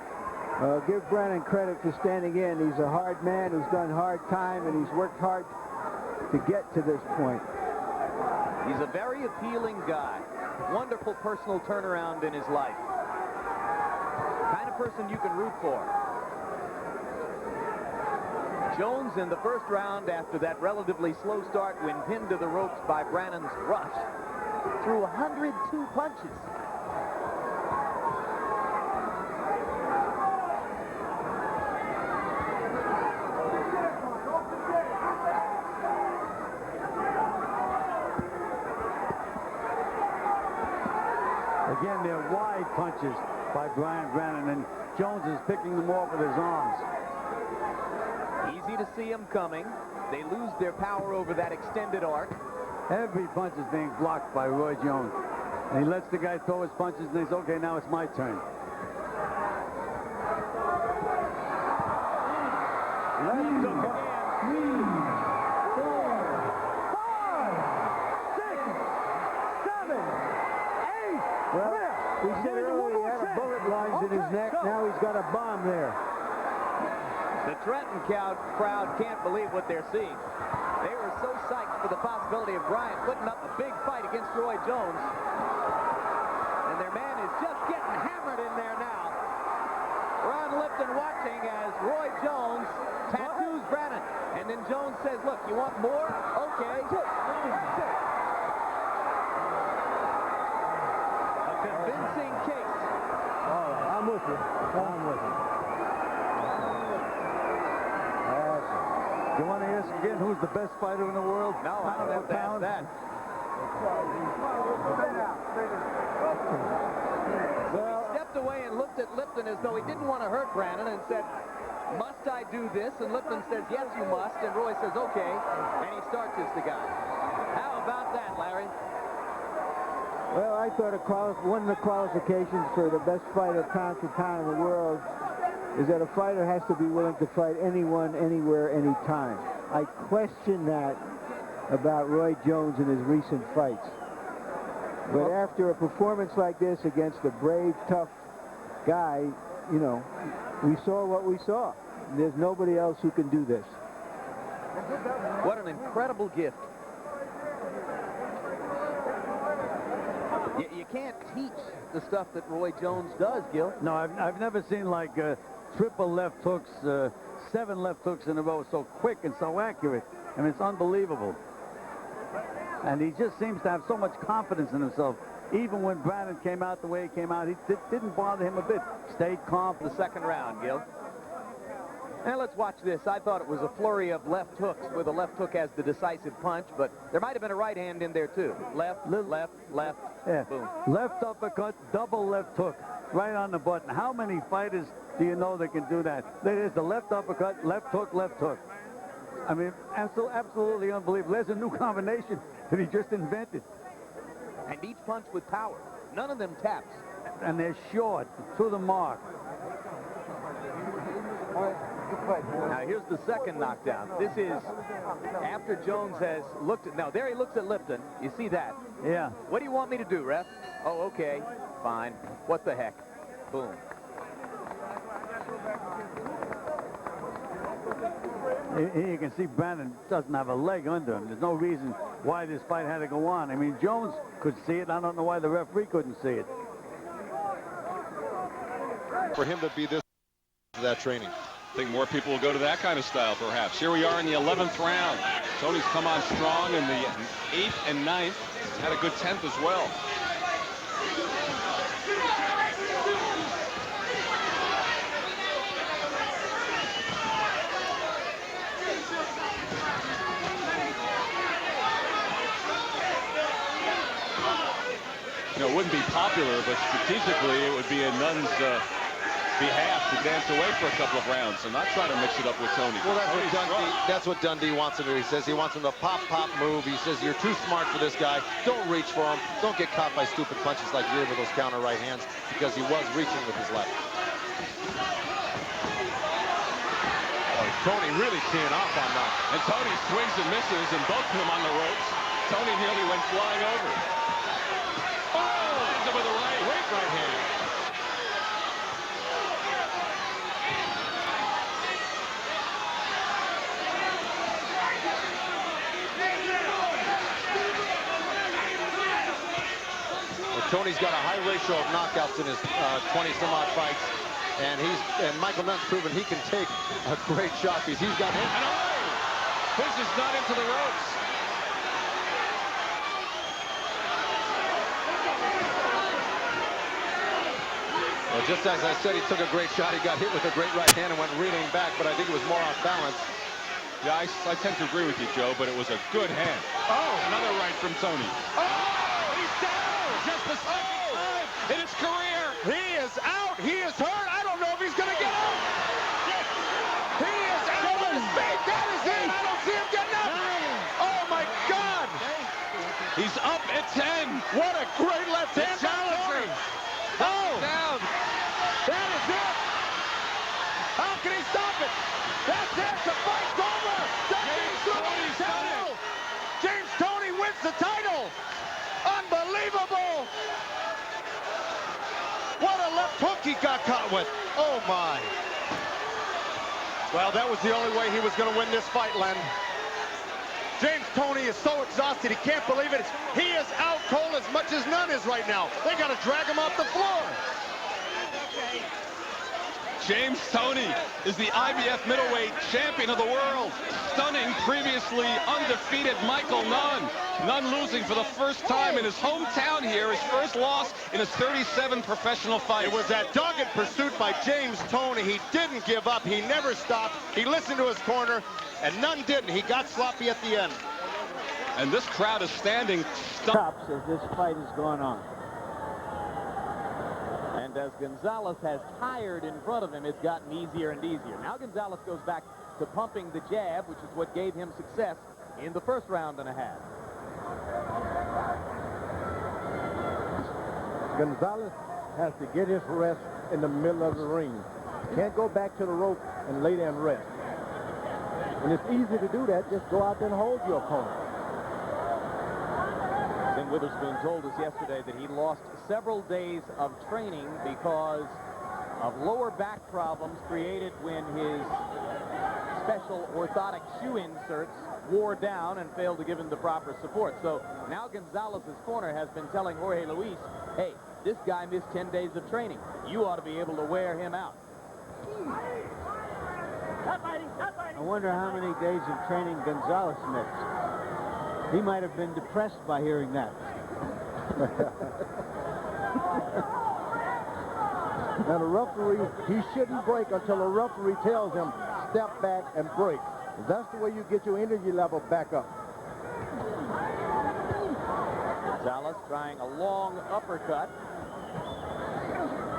Give Brandon credit for standing in. He's a hard man who's done hard time, and he's worked hard to get to this point. He's a very appealing guy. Wonderful personal turnaround in his life. Kind of person you can root for. Jones in the first round, after that relatively slow start when pinned to the ropes by Brannon's rush, threw 102 punches. Again, they're wide punches by Brian Brannon, and Jones is picking them off with his arms. Easy to see him coming. They lose their power over that extended arc. Every punch is being blocked by Roy Jones. And he lets the guy throw his punches, and he's, okay, now it's my turn. Let's go. 3, 4, 5, 6, 7, 8. Well, we said earlier he had a bullet lodged in his neck. Now he's got a bomb there. The Trenton crowd can't believe what they're seeing. They were so psyched for the possibility of Bryant putting up a big fight against Roy Jones. And their man is just getting hammered in there now. Ron Lipton watching as Roy Jones tattoos Brannon. And then Jones says, look, you want more? Okay. A convincing case. All right, I'm with you. I'm with you. You want to ask again who's the best fighter in the world? No, I don't have to ask that. Well, he stepped away and looked at Lipton as though he didn't want to hurt Brannon and said, must I do this? And Lipton says, yes, you must. And Roy says, okay. And he starches the guy. How about that, Larry? Well, I thought one of the qualifications for the best fighter pound for pound in the world is that a fighter has to be willing to fight anyone, anywhere, anytime. I question that about Roy Jones in his recent fights. But after a performance like this against a brave, tough guy, you know, we saw what we saw. There's nobody else who can do this. What an incredible gift. You can't teach the stuff that Roy Jones does, Gil. No, I've never seen like triple left hooks, 7 left hooks in a row so quick and so accurate. I mean, it's unbelievable. And he just seems to have so much confidence in himself. Even when Brandon came out the way he came out, it didn't bother him a bit. Stayed calm. The second round, Gil. Now let's watch this. I thought it was a flurry of left hooks with a left hook as the decisive punch, but there might have been a right hand in there too. Left, left, left, yeah. Boom. Left uppercut, double left hook, right on the button. How many fighters do you know that can do that? There's the left uppercut, left hook, left hook. I mean, absolutely unbelievable. There's a new combination that he just invented. And each punch with power. None of them taps. And they're short, to the mark. Now here's the second knockdown. This is after Jones has looked at, now there he looks at Lipton. You see that? Yeah. What do you want me to do, ref? Oh, okay, fine. What the heck? Boom. Here you can see Brandon doesn't have a leg under him. There's no reason why this fight had to go on. I mean, Jones could see it. I don't know why the referee couldn't see it. For him to be this, that training. I think more people will go to that kind of style, perhaps. Here we are in the 11th round. Tony's come on strong in the 8th and 9th. Had a good 10th as well. You know, it wouldn't be popular, but strategically it would be in Nunn's behalf to dance away for a couple of rounds and not try to mix it up with Tony. Well, that's what Dundee wants him to do. He says he wants him to pop, move. He says you're too smart for this guy. Don't reach for him. Don't get caught by stupid punches like you did with those counter right hands, because he was reaching with his left. Oh, Tony really teeing off on that. And Tony swings and misses, and both of them on the ropes. Tony nearly went flying over. Oh, with a right hand. Tony's got a high ratio of knockouts in his 20-some-odd fights, and Michael Nunn's proven he can take a great shot because he's got him. And pushes Nunn into the ropes. Well, just as I said, he took a great shot. He got hit with a great right hand and went reeling back, but I think it was more off balance. Yeah, I tend to agree with you, Joe, but it was a good hand. Oh, another right from Tony. Oh, he's down! Just the second time in his career. He is out. He is hurt. I don't know if he's going to get out. He is out of his feet. That is it. I don't see him getting up. Oh, my God. He's up at 10. What a great left hand. Challenger. Oh, down. That is it. How can he stop it? That's it. The fight's over. James Toney wins the title. Unbelievable. What a left hook he got caught with. Oh, my. Well, that was the only way he was going to win this fight, Len. James Toney is so exhausted, he can't believe it. He is out cold as much as Nunn is right now. They got to drag him off the floor. James Toney is the IBF middleweight champion of the world, stunning previously undefeated Michael Nunn. Nunn losing for the first time in his hometown here, his first loss in his 37 professional fights. It was that dogged pursuit by James Toney. He didn't give up. He never stopped. He listened to his corner, and Nunn didn't. He got sloppy at the end. And this crowd is standing stops as this fight is going on. And as Gonzalez has tired in front of him, it's gotten easier and easier. Now Gonzalez goes back to pumping the jab, which is what gave him success in the first round and a half. Gonzalez has to get his rest in the middle of the ring. Can't go back to the rope and lay there and rest. And it's easy to do that. Just go out there and hold your opponent. Tim Witherspoon told us yesterday that he lost several days of training because of lower back problems created when his special orthotic shoe inserts wore down and failed to give him the proper support. So now Gonzalez's corner has been telling Jorge Luis, hey, this guy missed 10 days of training. You ought to be able to wear him out. I wonder how many days of training Gonzalez missed. He might have been depressed by hearing that. Now the referee, he shouldn't break until the referee tells him step back and break. That's the way you get your energy level back up. Gonzalez trying a long uppercut.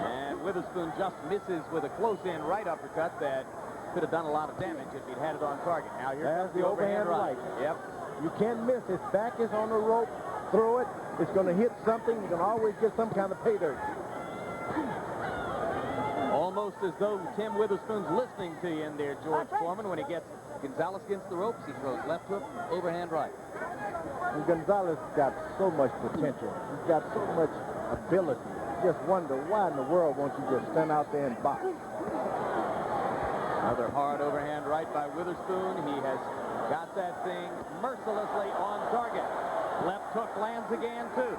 And Witherspoon just misses with a close-in right uppercut that could have done a lot of damage if he'd had it on target. Now here comes the overhand right. Yep. You can't miss. His back is on the rope. Throw it. It's going to hit something. You can always get some kind of pay dirt. Almost as though Tim Witherspoon's listening to you in there, George Foreman. When he gets Gonzalez against the ropes, he throws left hook, overhand right. And Gonzalez got so much potential. He's got so much ability. You just wonder why in the world won't you just stand out there and box? Another hard overhand right by Witherspoon. He has got that thing mercilessly on target. Left hook lands again, too.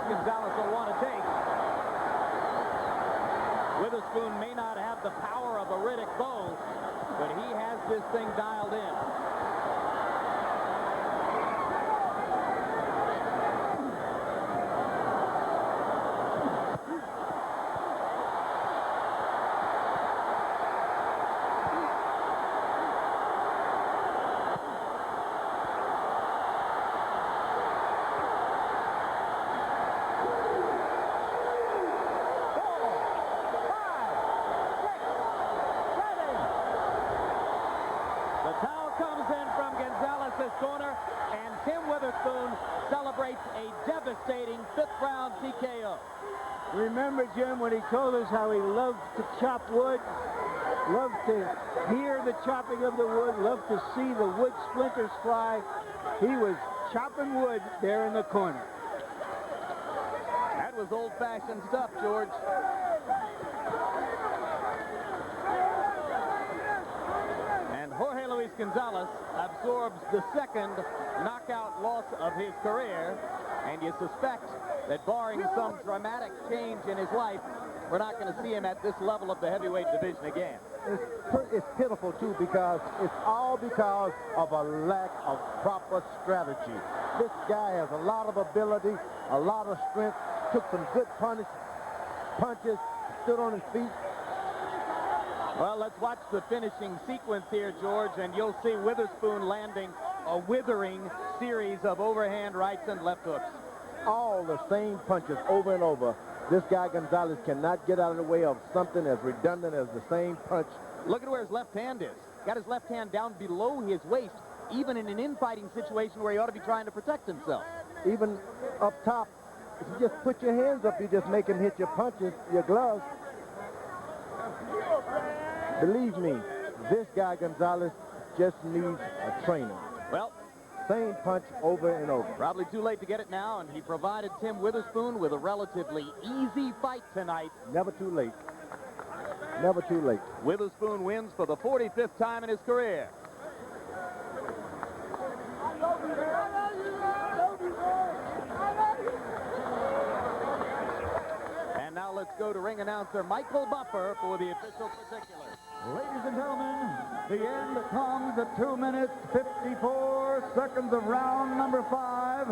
Gonzalez will want to take. Witherspoon may not have the power of a Riddick Bowe, but he has this thing dialed in. Corner, and Tim Witherspoon celebrates a devastating fifth-round TKO. Remember, Jim, when he told us how he loved to chop wood, loved to hear the chopping of the wood, loved to see the wood splinters fly. He was chopping wood there in the corner. That was old-fashioned stuff, George. Jorge Luis Gonzalez absorbs the second knockout loss of his career, and you suspect that barring some dramatic change in his life, we're not going to see him at this level of the heavyweight division again. It's pitiful, too, because it's all because of a lack of proper strategy. This guy has a lot of ability, a lot of strength, took some good punches, stood on his feet. Well, let's watch the finishing sequence here, George, and you'll see Witherspoon landing a withering series of overhand rights and left hooks. All the same punches over and over. This guy Gonzalez cannot get out of the way of something as redundant as the same punch. Look at where his left hand is. Got his left hand down below his waist, even in an infighting situation where he ought to be trying to protect himself. Even up top, if you just put your hands up, you just make him hit your punches, your gloves. Believe me, this guy Gonzalez just needs a trainer. Well, same punch over and over. Probably too late to get it now, and he provided Tim Witherspoon with a relatively easy fight tonight. Never too late. Never too late. Witherspoon wins for the 45th time in his career. And now let's go to ring announcer Michael Buffer for the official particulars. Ladies and gentlemen, the end comes at 2 minutes, 54 seconds of round number 5.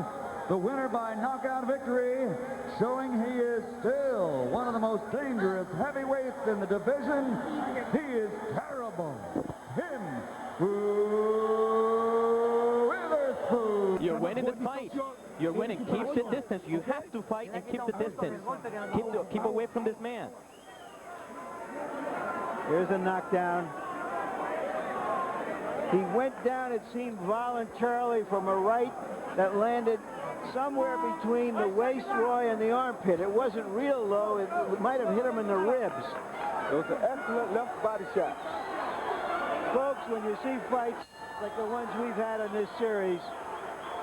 The winner by knockout victory, showing he is still one of the most dangerous heavyweights in the division. He is terrible. Tim Witherspoon. You're winning the fight. You're winning. Keep the distance. You have to fight and keep the distance. Keep away from this man. Here's a knockdown. He went down, it seemed, voluntarily from a right that landed somewhere between the waist, Roy, and the armpit. It wasn't real low. It might have hit him in the ribs. It was an excellent left body shot. Folks, when you see fights like the ones we've had in this series,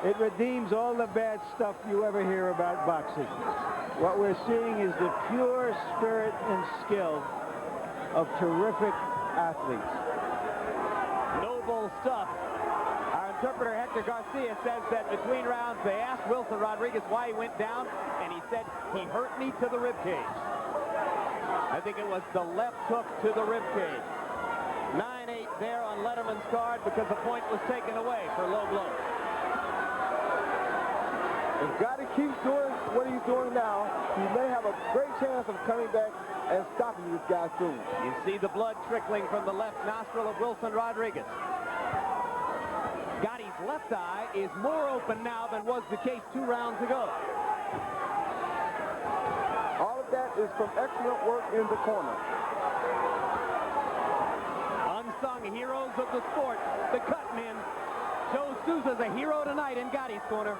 it redeems all the bad stuff you ever hear about boxing. What we're seeing is the pure spirit and skill of terrific athletes. Noble stuff. Our interpreter, Hector Garcia, says that between rounds they asked Wilson Rodriguez why he went down, and he said, he hurt me to the ribcage. I think it was the left hook to the ribcage. 9-8 there on Letterman's card because the point was taken away for low blow. If Gotti keeps doing what he's doing now, he may have a great chance of coming back and stopping this guy soon. You see the blood trickling from the left nostril of Wilson Rodriguez. Gotti's left eye is more open now than was the case 2 rounds ago. All of that is from excellent work in the corner. Unsung heroes of the sport, the cut men. Joe Souza's a hero tonight in Gotti's corner.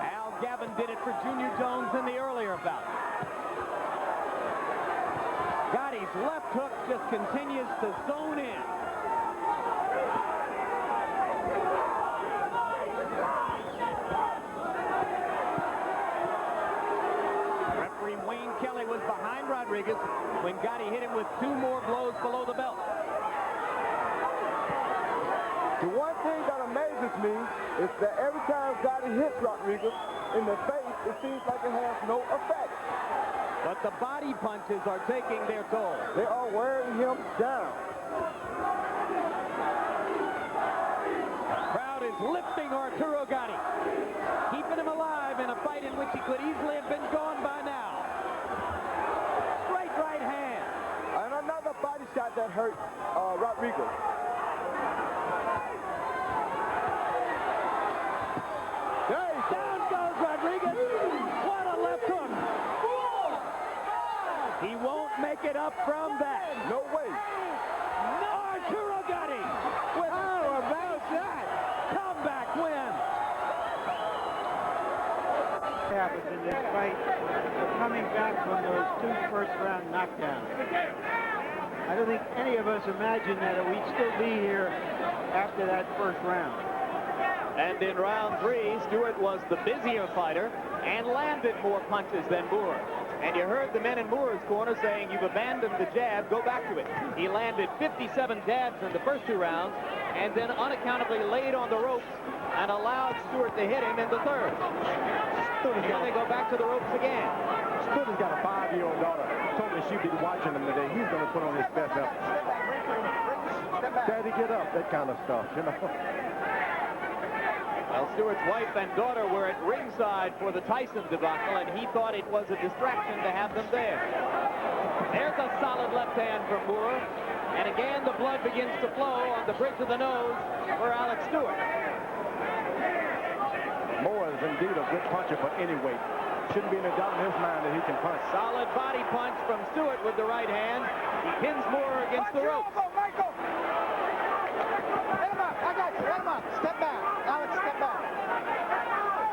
Al Gavin did it for Junior Jones in the earlier bout. Gotti's left hook just continues to zone in. Referee Wayne Kelly was behind Rodriguez when Gotti hit him with 2 more blows below the belt. The one thing that amazes me is that every time Gotti hits Rodriguez in the face, it seems like it has no effect. But the body punches are taking their toll. They are wearing him down. Crowd is lifting Arturo Gatti, keeping him alive in a fight in which he could easily have been gone by now. Straight right hand. And another body shot that hurt Rodriguez. Down goes Rodriguez. What a left hook. He won't make it up from that. No way. No, Arturo Gatti. How about that? Comeback win. Happens in this fight, coming back from those 2 first-round knockdowns. I don't think any of us imagined that we'd still be here after that first round. And in round 3, Stewart was the busier fighter and landed more punches than Moore. And you heard the men in Moore's corner saying, you've abandoned the jab, go back to it. He landed 57 jabs in the first 2 rounds and then unaccountably laid on the ropes and allowed Stewart to hit him in the third. Then they go back to the ropes again. Stewart has got a 5-year-old daughter. Told me she'd be watching him today. He's going to put on his best effort. Daddy, get up, that kind of stuff, you know. Well, Stewart's wife and daughter were at ringside for the Tyson debacle, and he thought it was a distraction to have them there. There's a solid left hand from Moore, and again the blood begins to flow on the bridge of the nose for Alex Stewart. Moore is indeed a good puncher for any weight. Shouldn't be any doubt in his mind that he can punch. Solid body punch from Stewart with the right hand. He pins Moore against the ropes. Michael! Let him up. I got you. Let him up. Step back. Alex, step back.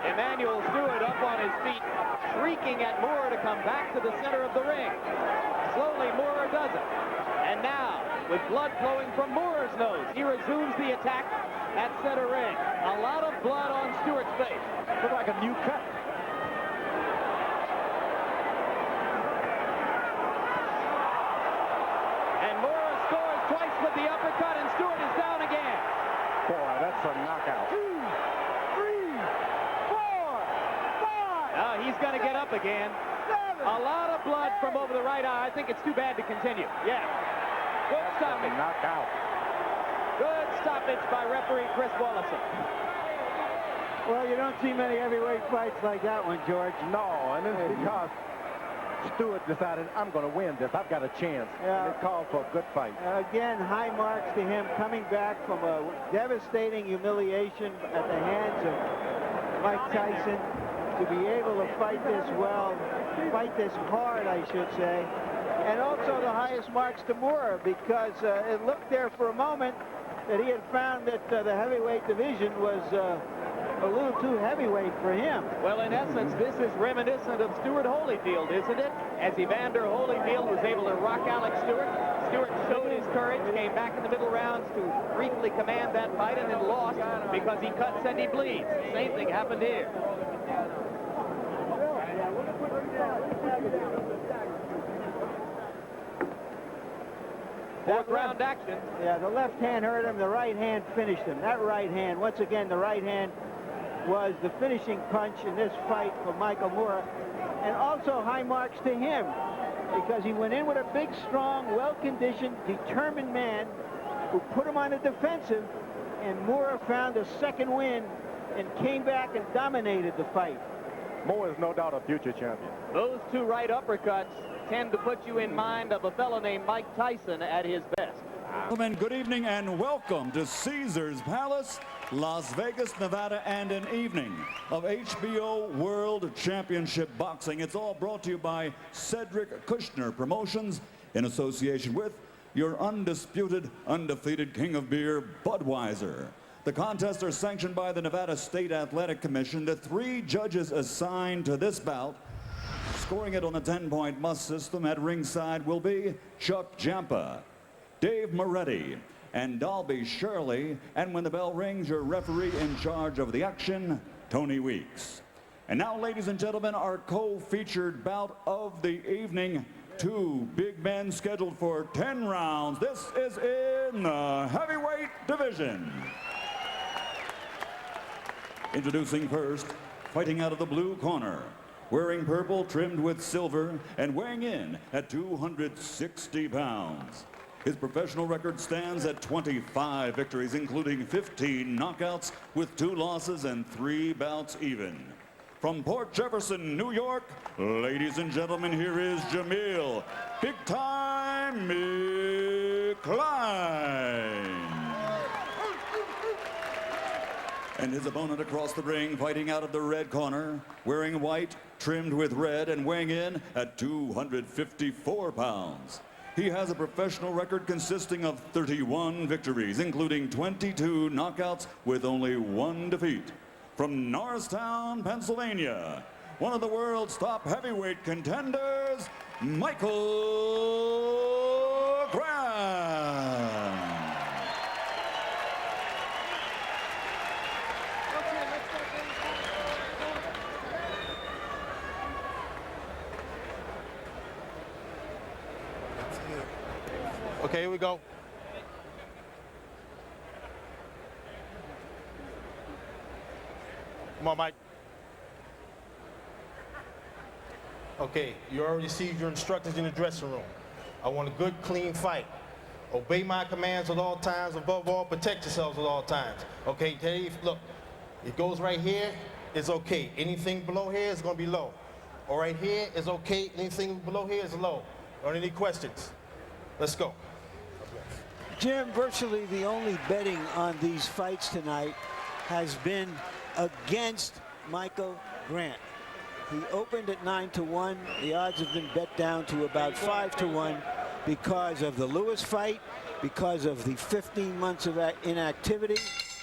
Emmanuel Stewart up on his feet, shrieking at Moore to come back to the center of the ring. Slowly, Moore does it. And now, with blood flowing from Moore's nose, he resumes the attack at center ring. A lot of blood on Stewart's face. Looks like a new cut. And Moore scores twice with the uppercut, and Stewart is down again. Boy, that's a knockout. 2, 3, 4, 5. Now he's going to get up again. 7. A lot of blood from over the right eye. I think it's too bad to continue. Yeah. Good stoppage. Knockout. Good stoppage by referee Chris Wallison. Well, you don't see many heavyweight fights like that one, George. No, and it's because Stewart decided, I'm going to win this. I've got a chance. Yeah. And it called for a good fight. Again, high marks to him coming back from a devastating humiliation at the hands of Mike Tyson. To be able to fight this well, fight this hard, I should say. And also the highest marks to Moore, because it looked there for a moment that he had found that the heavyweight division was a little too heavyweight for him. Well, in essence, this is reminiscent of Stuart Holyfield, isn't it? As Evander Holyfield was able to rock Alex Stewart. Stewart showed his courage, came back in the middle rounds to briefly command that fight, and then lost because he cuts and he bleeds. Same thing happened here. Fourth round action. Yeah, the left hand hurt him, the right hand finished him. That right hand, once again, the right hand was the finishing punch in this fight for Michael Moorer. And also high marks to him, because he went in with a big, strong, well-conditioned, determined man who put him on the defensive, and Moorer found a second win and came back and dominated the fight. Moorer is no doubt a future champion. Those two right uppercuts tend to put you in mind of a fellow named Mike Tyson at his best. Gentlemen, good evening and welcome to Caesars Palace, Las Vegas, Nevada, and an evening of HBO World Championship Boxing. It's all brought to you by Cedric Kushner Promotions in association with your undisputed, undefeated king of beer, Budweiser. The contests are sanctioned by the Nevada State Athletic Commission. The 3 judges assigned to this bout, scoring it on the 10-point must system at ringside, will be Chuck Jampa, Dave Moretti, and Dalby Shirley. And when the bell rings, your referee in charge of the action, Tony Weeks. And now, ladies and gentlemen, our co-featured bout of the evening. 2 big men scheduled for 10 rounds. This is in the heavyweight division. Introducing first, fighting out of the blue corner, wearing purple trimmed with silver and weighing in at 260 pounds. His professional record stands at 25 victories, including 15 knockouts with 2 losses and 3 bouts even. From Port Jefferson, New York, ladies and gentlemen, here is Jamil Big Time McCline. And his opponent across the ring, fighting out of the red corner, wearing white, trimmed with red, and weighing in at 254 pounds. He has a professional record consisting of 31 victories, including 22 knockouts with only 1 defeat. From Norristown, Pennsylvania, one of the world's top heavyweight contenders, Michael Grant. Okay, here we go. Come on, Mike. Okay, you already received your instructions in the dressing room. I want a good, clean fight. Obey my commands at all times. Above all, protect yourselves at all times. Okay, Dave, look, it goes right here, it's okay. Anything below here is gonna be low. All right, here is okay. Anything below here is low. Are there any questions? Let's go. Jim, virtually the only betting on these fights tonight has been against Michael Grant. He opened at 9-1. The odds have been bet down to about 5-1 because of the Lewis fight, because of the 15 months of inactivity,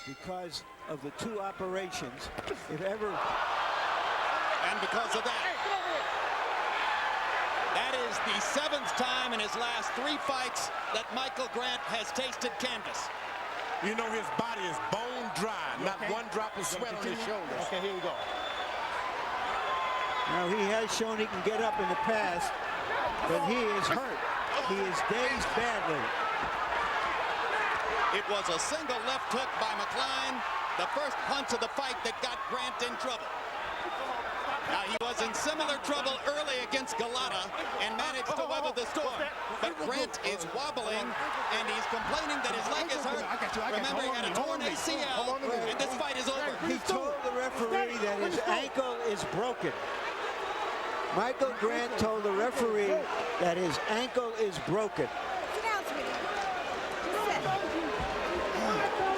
because of the 2 operations. If ever. And because of that. That is the 7th time in his last 3 fights that Michael Grant has tasted canvas. You know his body is bone dry, not one drop of sweat on his shoulders. Okay, here we go. Now he has shown he can get up in the past, but he is hurt. He is dazed badly. It was a single left hook by McCline, the first punch of the fight that got Grant in trouble. Now, he was in similar trouble early against Galata and managed to weather the storm. But Grant is wobbling, and he's complaining that his leg is hurt. Remember, he had a torn ACL, and this fight is over. He told the referee that his ankle is broken. Michael Grant told the referee that his ankle is broken. Sit down, sweetie. Just sit.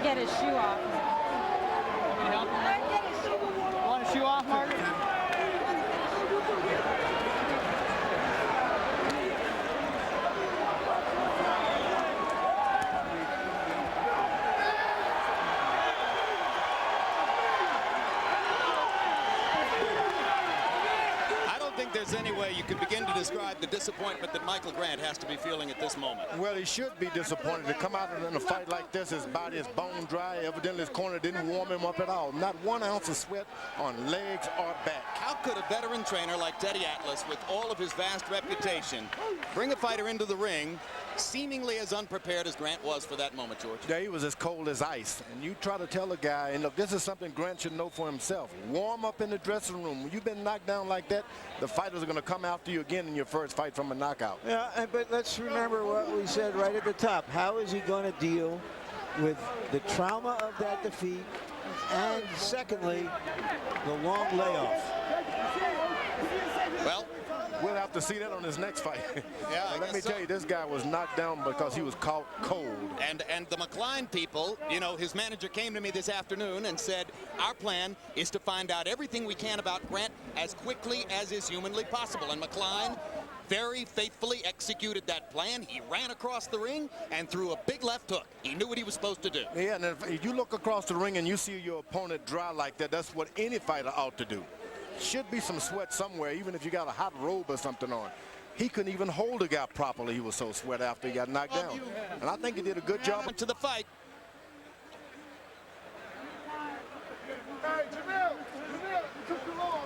Get his shoe off. Get don't think there's any way you could begin to describe the disappointment that Michael Grant has to be feeling at this moment. Well, he should be disappointed to come out in a fight like this. His body is bone dry. Evidently, his corner didn't warm him up at all. Not 1 ounce of sweat on legs or back. How could a veteran trainer like Teddy Atlas, with all of his vast reputation, bring a fighter into the ring seemingly as unprepared as Grant was for that moment, George? Yeah, he was as cold as ice. And you try to tell a guy, and look, this is something Grant should know for himself. Warm up in the dressing room. When you've been knocked down like that, the fighters are going to come after you again in your first fight from a knockout. Yeah, but let's remember what we said right at the top. How is he going to deal with the trauma of that defeat? And secondly, the long layoff. Well, we'll have to see that on his next fight. Yeah, let me tell you, this guy was knocked down because he was caught cold. And the McLean people, you know, his manager came to me this afternoon and said, our plan is to find out everything we can about Grant as quickly as is humanly possible. And McLean very faithfully executed that plan. He ran across the ring and threw a big left hook. He knew what he was supposed to do. Yeah, and if you look across the ring and you see your opponent dry like that, that's what any fighter ought to do. Should be some sweat somewhere, even if you got a hot robe or something on. He couldn't even hold the guy properly. He was so sweat after he got knocked down. And I think he did a good job. To the fight.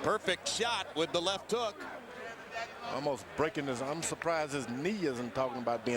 Perfect shot with the left hook. Almost breaking his. I'm surprised his knee isn't talking about being